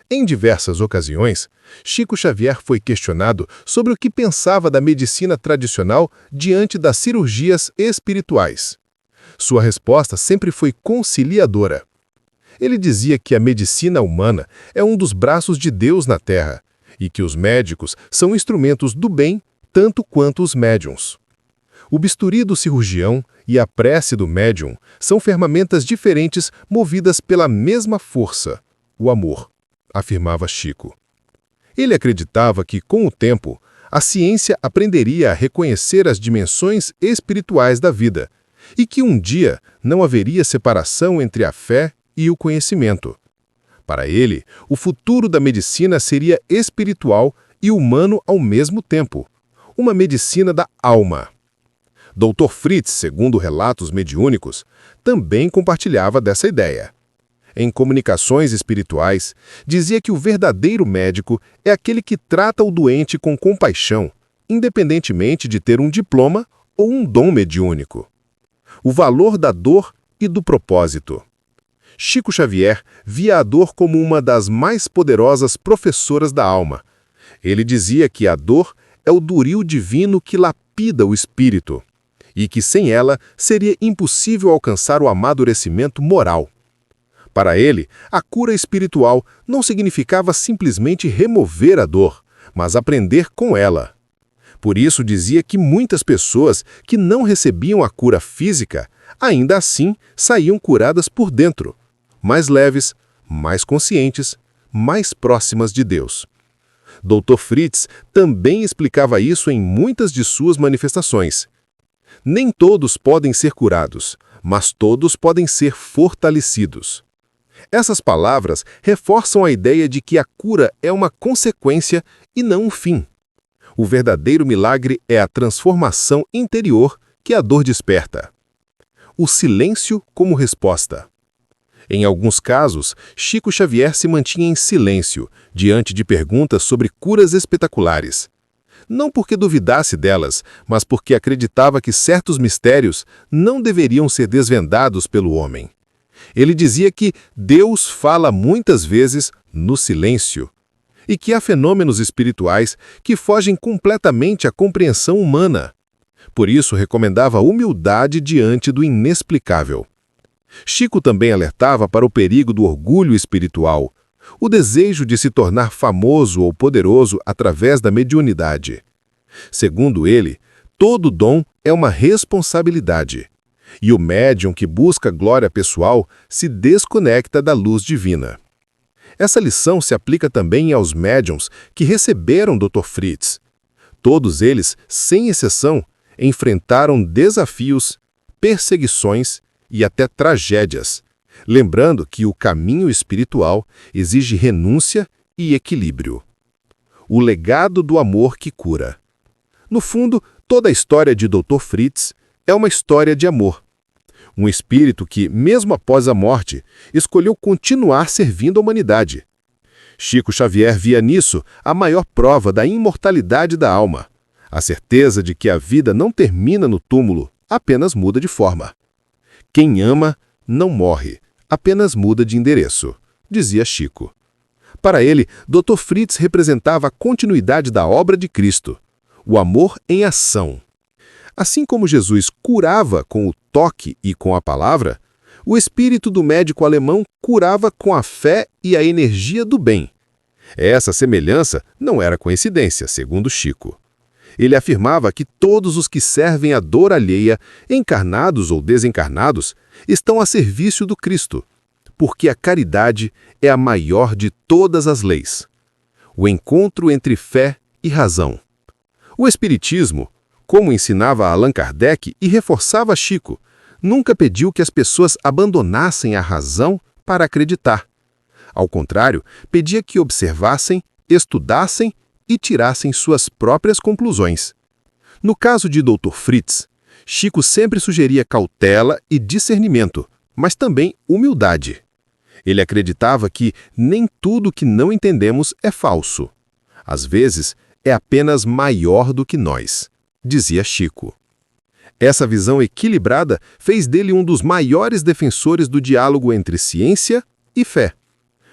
Em diversas ocasiões, Chico Xavier foi questionado sobre o que pensava da medicina tradicional diante das cirurgias espirituais. Sua resposta sempre foi conciliadora. Ele dizia que a medicina humana é um dos braços de Deus na Terra e que os médicos são instrumentos do bem tanto quanto os médiuns. O bisturi do cirurgião e a prece do médium são ferramentas diferentes movidas pela mesma força, o amor, afirmava Chico. Ele acreditava que, com o tempo, a ciência aprenderia a reconhecer as dimensões espirituais da vida e que um dia não haveria separação entre a fé e o conhecimento. Para ele, o futuro da medicina seria espiritual e humano ao mesmo tempo, uma medicina da alma. Dr. Fritz, segundo relatos mediúnicos, também compartilhava dessa ideia. Em comunicações espirituais, dizia que o verdadeiro médico é aquele que trata o doente com compaixão, independentemente de ter um diploma ou um dom mediúnico. O valor da dor e do propósito. Chico Xavier via a dor como uma das mais poderosas professoras da alma, Ele dizia que a dor é o duril divino que lapida o espírito, e que sem ela seria impossível alcançar o amadurecimento moral. Para ele, a cura espiritual não significava simplesmente remover a dor, mas aprender com ela. Por isso dizia que muitas pessoas que não recebiam a cura física, ainda assim saíam curadas por dentro, mais leves, mais conscientes, mais próximas de Deus. Dr. Fritz também explicava isso em muitas de suas manifestações. Nem todos podem ser curados, mas todos podem ser fortalecidos. Essas palavras reforçam a ideia de que a cura é uma consequência e não um fim. O verdadeiro milagre é a transformação interior que a dor desperta. O silêncio como resposta. Em alguns casos, Chico Xavier se mantinha em silêncio diante de perguntas sobre curas espetaculares. Não porque duvidasse delas, mas porque acreditava que certos mistérios não deveriam ser desvendados pelo homem. Ele dizia que Deus fala muitas vezes no silêncio e que há fenômenos espirituais que fogem completamente à compreensão humana. Por isso, recomendava humildade diante do inexplicável. Chico também alertava para o perigo do orgulho espiritual, o desejo de se tornar famoso ou poderoso através da mediunidade. Segundo ele, todo dom é uma responsabilidade, e o médium que busca glória pessoal se desconecta da luz divina. Essa lição se aplica também aos médiums que receberam Dr. Fritz. Todos eles, sem exceção, enfrentaram desafios, perseguições e até tragédias, lembrando que o caminho espiritual exige renúncia e equilíbrio. O legado do amor que cura. No fundo, toda a história de Dr. Fritz é uma história de amor. Um espírito que, mesmo após a morte, escolheu continuar servindo a humanidade. Chico Xavier via nisso a maior prova da imortalidade da alma, a certeza de que a vida não termina no túmulo, apenas muda de forma. Quem ama não morre, apenas muda de endereço, dizia Chico. Para ele, Dr. Fritz representava a continuidade da obra de Cristo, o amor em ação. Assim como Jesus curava com o toque e com a palavra, o espírito do médico alemão curava com a fé e a energia do bem. Essa semelhança não era coincidência, segundo Chico. Ele afirmava que todos os que servem a dor alheia, encarnados ou desencarnados, estão a serviço do Cristo, porque a caridade é a maior de todas as leis. O encontro entre fé e razão. O Espiritismo, como ensinava Allan Kardec e reforçava Chico, nunca pediu que as pessoas abandonassem a razão para acreditar. Ao contrário, pedia que observassem, estudassem e tirassem suas próprias conclusões. No caso de Dr. Fritz, Chico sempre sugeria cautela e discernimento, mas também humildade. Ele acreditava que nem tudo que não entendemos é falso. Às vezes, é apenas maior do que nós, dizia Chico. Essa visão equilibrada fez dele um dos maiores defensores do diálogo entre ciência e fé.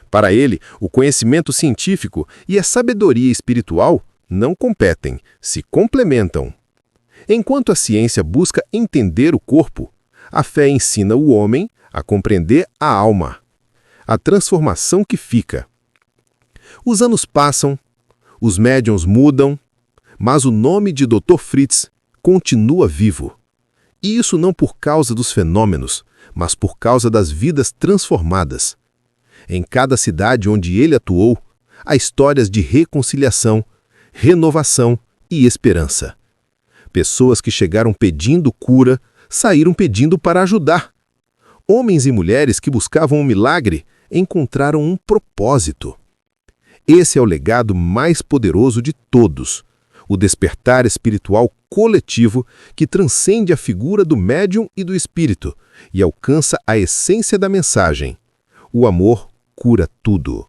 Para ele, o conhecimento científico e a sabedoria espiritual não competem, se complementam. Enquanto a ciência busca entender o corpo, a fé ensina o homem a compreender a alma, a transformação que fica. Os anos passam, os médiuns mudam, mas o nome de Dr. Fritz continua vivo. E isso não por causa dos fenômenos, mas por causa das vidas transformadas. Em cada cidade onde ele atuou, há histórias de reconciliação, renovação e esperança. Pessoas que chegaram pedindo cura, saíram pedindo para ajudar. Homens e mulheres que buscavam um milagre, encontraram um propósito. Esse é o legado mais poderoso de todos, o despertar espiritual coletivo que transcende a figura do médium e do espírito e alcança a essência da mensagem. O amor cura tudo.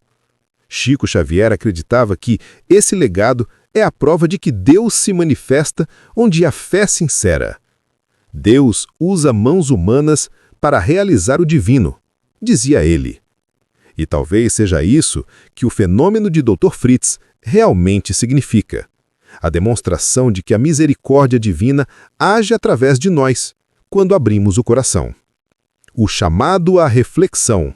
Chico Xavier acreditava que esse legado é a prova de que Deus se manifesta onde há fé sincera. Deus usa mãos humanas para realizar o divino, dizia ele. E talvez seja isso que o fenômeno de Dr. Fritz realmente significa: a demonstração de que a misericórdia divina age através de nós, quando abrimos o coração. O chamado à reflexão.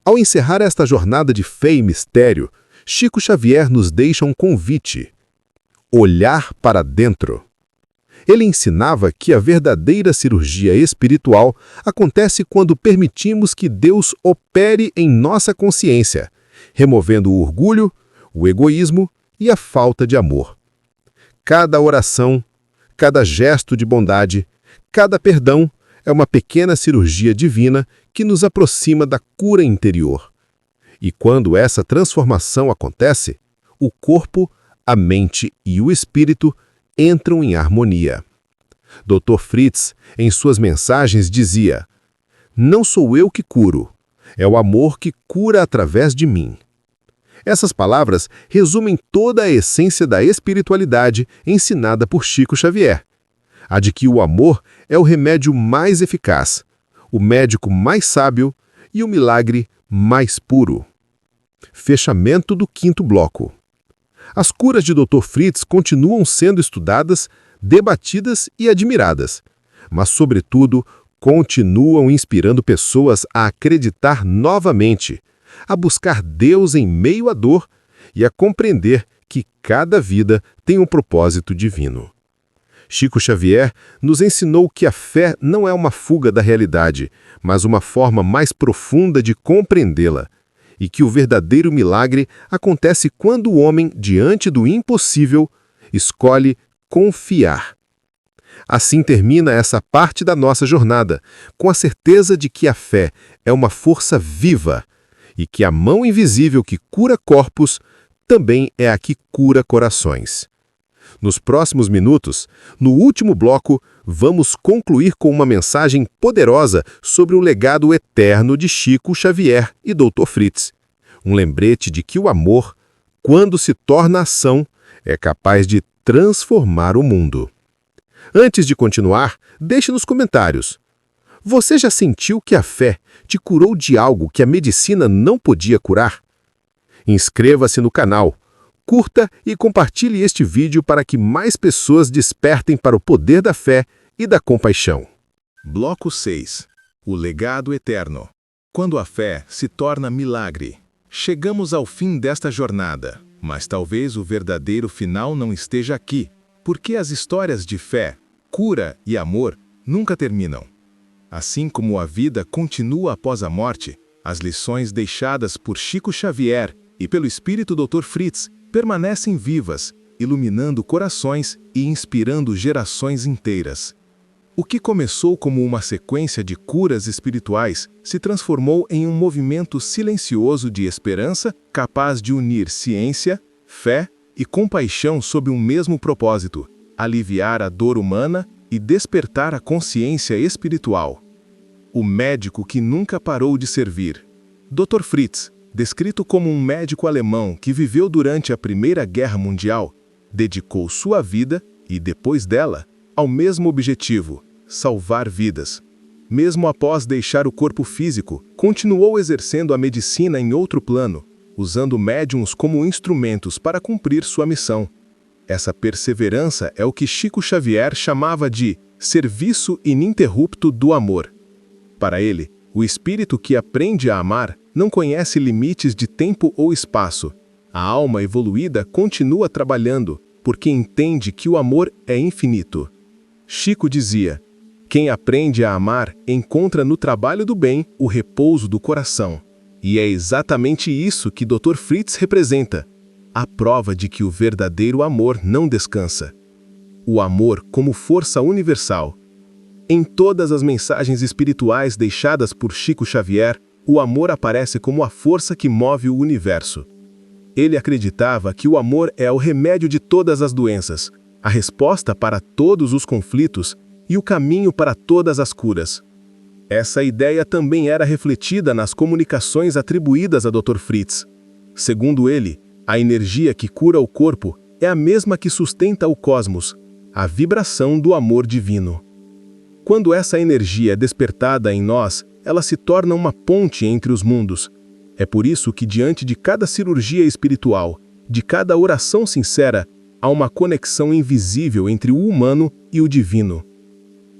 Ao encerrar esta jornada de fé e mistério, Chico Xavier nos deixa um convite: olhar para dentro. Ele ensinava que a verdadeira cirurgia espiritual acontece quando permitimos que Deus opere em nossa consciência, removendo o orgulho, o egoísmo e a falta de amor. Cada oração, cada gesto de bondade, cada perdão é uma pequena cirurgia divina que nos aproxima da cura interior. E quando essa transformação acontece, o corpo, a mente e o espírito entram em harmonia. Dr. Fritz, em suas mensagens, dizia: não sou eu que curo, é o amor que cura através de mim. Essas palavras resumem toda a essência da espiritualidade ensinada por Chico Xavier, a de que o amor é o remédio mais eficaz, o médico mais sábio e o milagre mais puro. Fechamento do 5º bloco. As curas de Dr. Fritz continuam sendo estudadas, debatidas e admiradas, mas, sobretudo, continuam inspirando pessoas a acreditar novamente, a buscar Deus em meio à dor e a compreender que cada vida tem um propósito divino. Chico Xavier nos ensinou que a fé não é uma fuga da realidade, mas uma forma mais profunda de compreendê-la, e que o verdadeiro milagre acontece quando o homem, diante do impossível, escolhe confiar. Assim termina essa parte da nossa jornada, com a certeza de que a fé é uma força viva e que a mão invisível que cura corpos também é a que cura corações. Nos próximos minutos, no último bloco, vamos concluir com uma mensagem poderosa sobre o legado eterno de Chico Xavier e Dr. Fritz. Um lembrete de que o amor, quando se torna ação, é capaz de transformar o mundo. Antes de continuar, deixe nos comentários: você já sentiu que a fé te curou de algo que a medicina não podia curar? Inscreva-se no canal, curta e compartilhe este vídeo para que mais pessoas despertem para o poder da fé e da compaixão. Bloco 6. O legado eterno. Quando a fé se torna milagre. Chegamos ao fim desta jornada, mas talvez o verdadeiro final não esteja aqui, porque as histórias de fé, cura e amor nunca terminam. Assim como a vida continua após a morte, as lições deixadas por Chico Xavier e pelo espírito Dr. Fritz permanecem vivas, iluminando corações e inspirando gerações inteiras. O que começou como uma sequência de curas espirituais se transformou em um movimento silencioso de esperança capaz de unir ciência, fé e compaixão sob um mesmo propósito: aliviar a dor humana e despertar a consciência espiritual. O médico que nunca parou de servir. Dr. Fritz, descrito como um médico alemão que viveu durante a Primeira Guerra Mundial, dedicou sua vida, e depois dela, ao mesmo objetivo: salvar vidas. Mesmo após deixar o corpo físico, continuou exercendo a medicina em outro plano, usando médiuns como instrumentos para cumprir sua missão. Essa perseverança é o que Chico Xavier chamava de serviço ininterrupto do amor. Para ele, o espírito que aprende a amar não conhece limites de tempo ou espaço. A alma evoluída continua trabalhando, porque entende que o amor é infinito. Chico dizia: quem aprende a amar encontra no trabalho do bem o repouso do coração. E é exatamente isso que Dr. Fritz representa: a prova de que o verdadeiro amor não descansa. O amor como força universal. Em todas as mensagens espirituais deixadas por Chico Xavier, o amor aparece como a força que move o universo. Ele acreditava que o amor é o remédio de todas as doenças, a resposta para todos os conflitos e o caminho para todas as curas. Essa ideia também era refletida nas comunicações atribuídas a Dr. Fritz. Segundo ele, a energia que cura o corpo é a mesma que sustenta o cosmos, a vibração do amor divino. Quando essa energia é despertada em nós, ela se torna uma ponte entre os mundos. É por isso que, diante de cada cirurgia espiritual, de cada oração sincera, há uma conexão invisível entre o humano e o divino.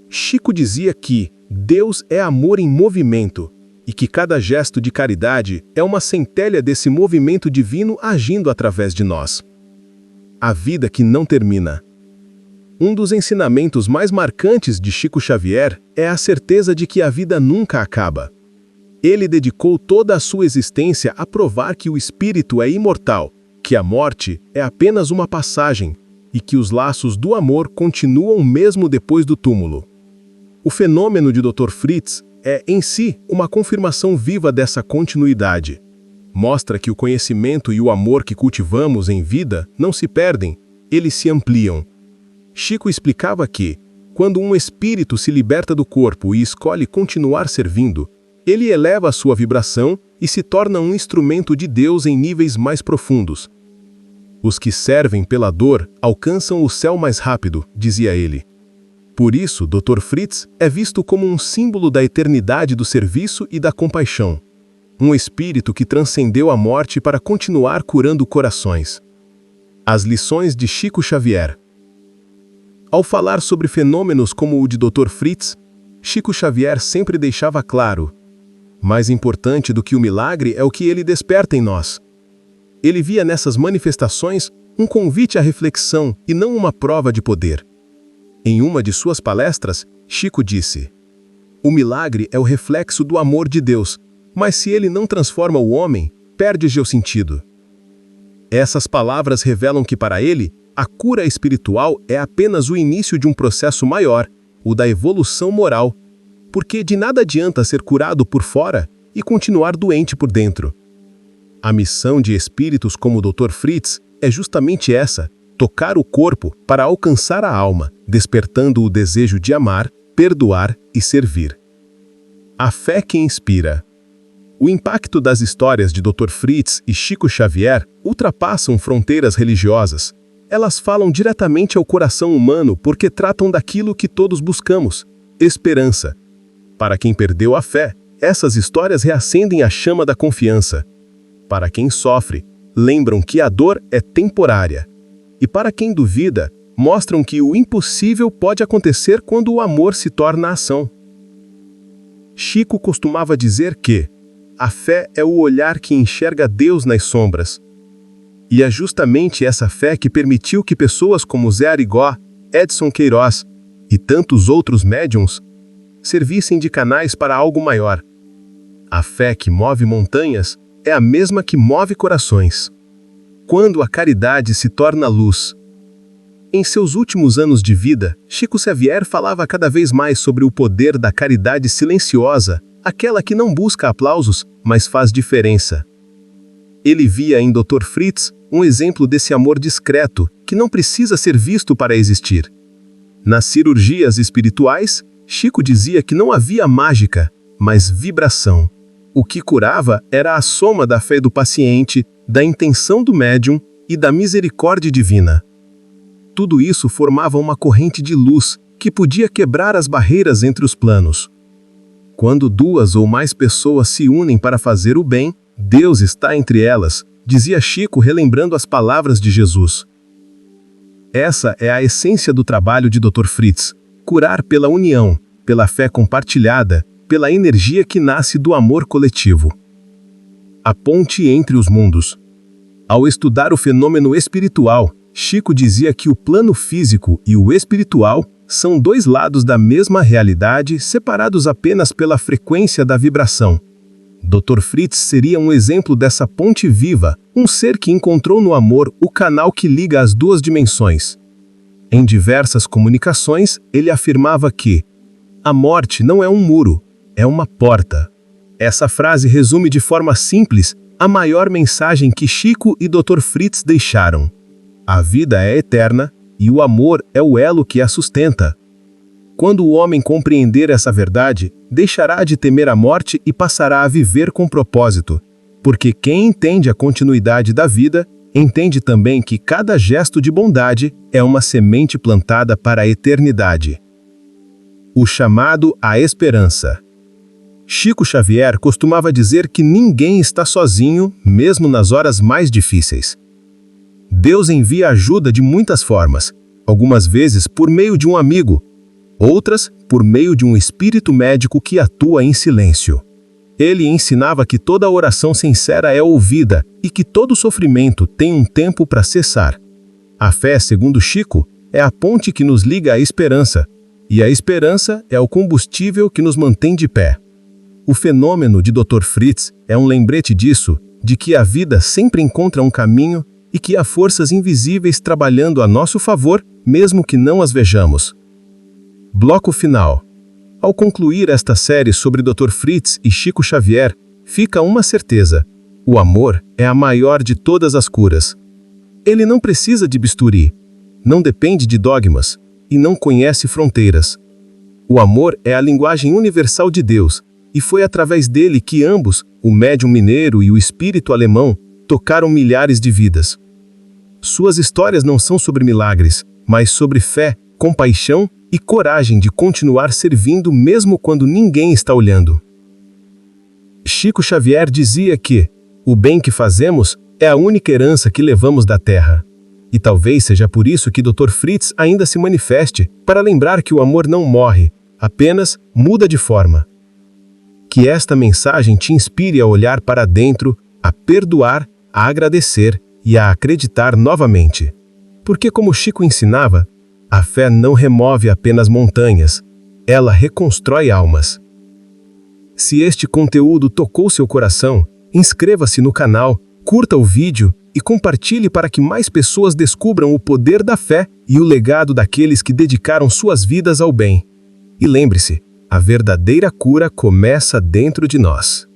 Chico dizia que Deus é amor em movimento e que cada gesto de caridade é uma centelha desse movimento divino agindo através de nós. A vida que não termina. Um dos ensinamentos mais marcantes de Chico Xavier é a certeza de que a vida nunca acaba. Ele dedicou toda a sua existência a provar que o espírito é imortal, que a morte é apenas uma passagem e que os laços do amor continuam mesmo depois do túmulo. O fenômeno de Dr. Fritz é, em si, uma confirmação viva dessa continuidade. Mostra que o conhecimento e o amor que cultivamos em vida não se perdem, eles se ampliam. Chico explicava que, quando um espírito se liberta do corpo e escolhe continuar servindo, ele eleva a sua vibração e se torna um instrumento de Deus em níveis mais profundos. Os que servem pela dor alcançam o céu mais rápido, dizia ele. Por isso, Dr. Fritz é visto como um símbolo da eternidade do serviço e da compaixão. Um espírito que transcendeu a morte para continuar curando corações. As lições de Chico Xavier. Ao falar sobre fenômenos como o de Dr. Fritz, Chico Xavier sempre deixava claro: mais importante do que o milagre é o que ele desperta em nós. Ele via nessas manifestações um convite à reflexão e não uma prova de poder. Em uma de suas palestras, Chico disse: o milagre é o reflexo do amor de Deus, mas se ele não transforma o homem, perde seu sentido. Essas palavras revelam que para ele, a cura espiritual é apenas o início de um processo maior, o da evolução moral, porque de nada adianta ser curado por fora e continuar doente por dentro. A missão de espíritos como o Dr. Fritz é justamente essa: tocar o corpo para alcançar a alma, despertando o desejo de amar, perdoar e servir. A fé que inspira. O impacto das histórias de Dr. Fritz e Chico Xavier ultrapassam fronteiras religiosas. Elas falam diretamente ao coração humano porque tratam daquilo que todos buscamos: esperança. Para quem perdeu a fé, essas histórias reacendem a chama da confiança. Para quem sofre, lembram que a dor é temporária. E para quem duvida, mostram que o impossível pode acontecer quando o amor se torna ação. Chico costumava dizer que a fé é o olhar que enxerga Deus nas sombras. E é justamente essa fé que permitiu que pessoas como Zé Arigó, Edson Queiroz e tantos outros médiuns servissem de canais para algo maior. A fé que move montanhas é a mesma que move corações. Quando a caridade se torna luz. Em seus últimos anos de vida, Chico Xavier falava cada vez mais sobre o poder da caridade silenciosa, aquela que não busca aplausos, mas faz diferença. Ele via em Dr. Fritz um exemplo desse amor discreto, que não precisa ser visto para existir. Nas cirurgias espirituais, Chico dizia que não havia mágica, mas vibração. O que curava era a soma da fé do paciente, da intenção do médium e da misericórdia divina. Tudo isso formava uma corrente de luz que podia quebrar as barreiras entre os planos. Quando duas ou mais pessoas se unem para fazer o bem, Deus está entre elas, dizia Chico relembrando as palavras de Jesus. Essa é a essência do trabalho de Dr. Fritz: curar pela união, pela fé compartilhada, pela energia que nasce do amor coletivo. A ponte entre os mundos. Ao estudar o fenômeno espiritual, Chico dizia que o plano físico e o espiritual são dois lados da mesma realidade, separados apenas pela frequência da vibração. Dr. Fritz seria um exemplo dessa ponte viva, um ser que encontrou no amor o canal que liga as duas dimensões. Em diversas comunicações, ele afirmava que a morte não é um muro, é uma porta. Essa frase resume de forma simples a maior mensagem que Chico e Dr. Fritz deixaram. A vida é eterna e o amor é o elo que a sustenta. Quando o homem compreender essa verdade, deixará de temer a morte e passará a viver com propósito, porque quem entende a continuidade da vida, entende também que cada gesto de bondade é uma semente plantada para a eternidade. O chamado à esperança. Chico Xavier costumava dizer que ninguém está sozinho, mesmo nas horas mais difíceis. Deus envia ajuda de muitas formas, algumas vezes por meio de um amigo, outras por meio de um espírito médico que atua em silêncio. Ele ensinava que toda oração sincera é ouvida e que todo sofrimento tem um tempo para cessar. A fé, segundo Chico, é a ponte que nos liga à esperança, e a esperança é o combustível que nos mantém de pé. O fenômeno de Dr. Fritz é um lembrete disso, de que a vida sempre encontra um caminho e que há forças invisíveis trabalhando a nosso favor, mesmo que não as vejamos. Bloco final. Ao concluir esta série sobre Dr. Fritz e Chico Xavier, fica uma certeza: o amor é a maior de todas as curas. Ele não precisa de bisturi, não depende de dogmas e não conhece fronteiras. O amor é a linguagem universal de Deus, e foi através dele que ambos, o médium mineiro e o espírito alemão, tocaram milhares de vidas. Suas histórias não são sobre milagres, mas sobre fé, compaixão e coragem de continuar servindo mesmo quando ninguém está olhando. Chico Xavier dizia que o bem que fazemos é a única herança que levamos da terra. E talvez seja por isso que Dr. Fritz ainda se manifeste, para lembrar que o amor não morre, apenas muda de forma. Que esta mensagem te inspire a olhar para dentro, a perdoar, a agradecer e a acreditar novamente. Porque, como Chico ensinava, a fé não remove apenas montanhas, ela reconstrói almas. Se este conteúdo tocou seu coração, inscreva-se no canal, curta o vídeo e compartilhe para que mais pessoas descubram o poder da fé e o legado daqueles que dedicaram suas vidas ao bem. E lembre-se, a verdadeira cura começa dentro de nós.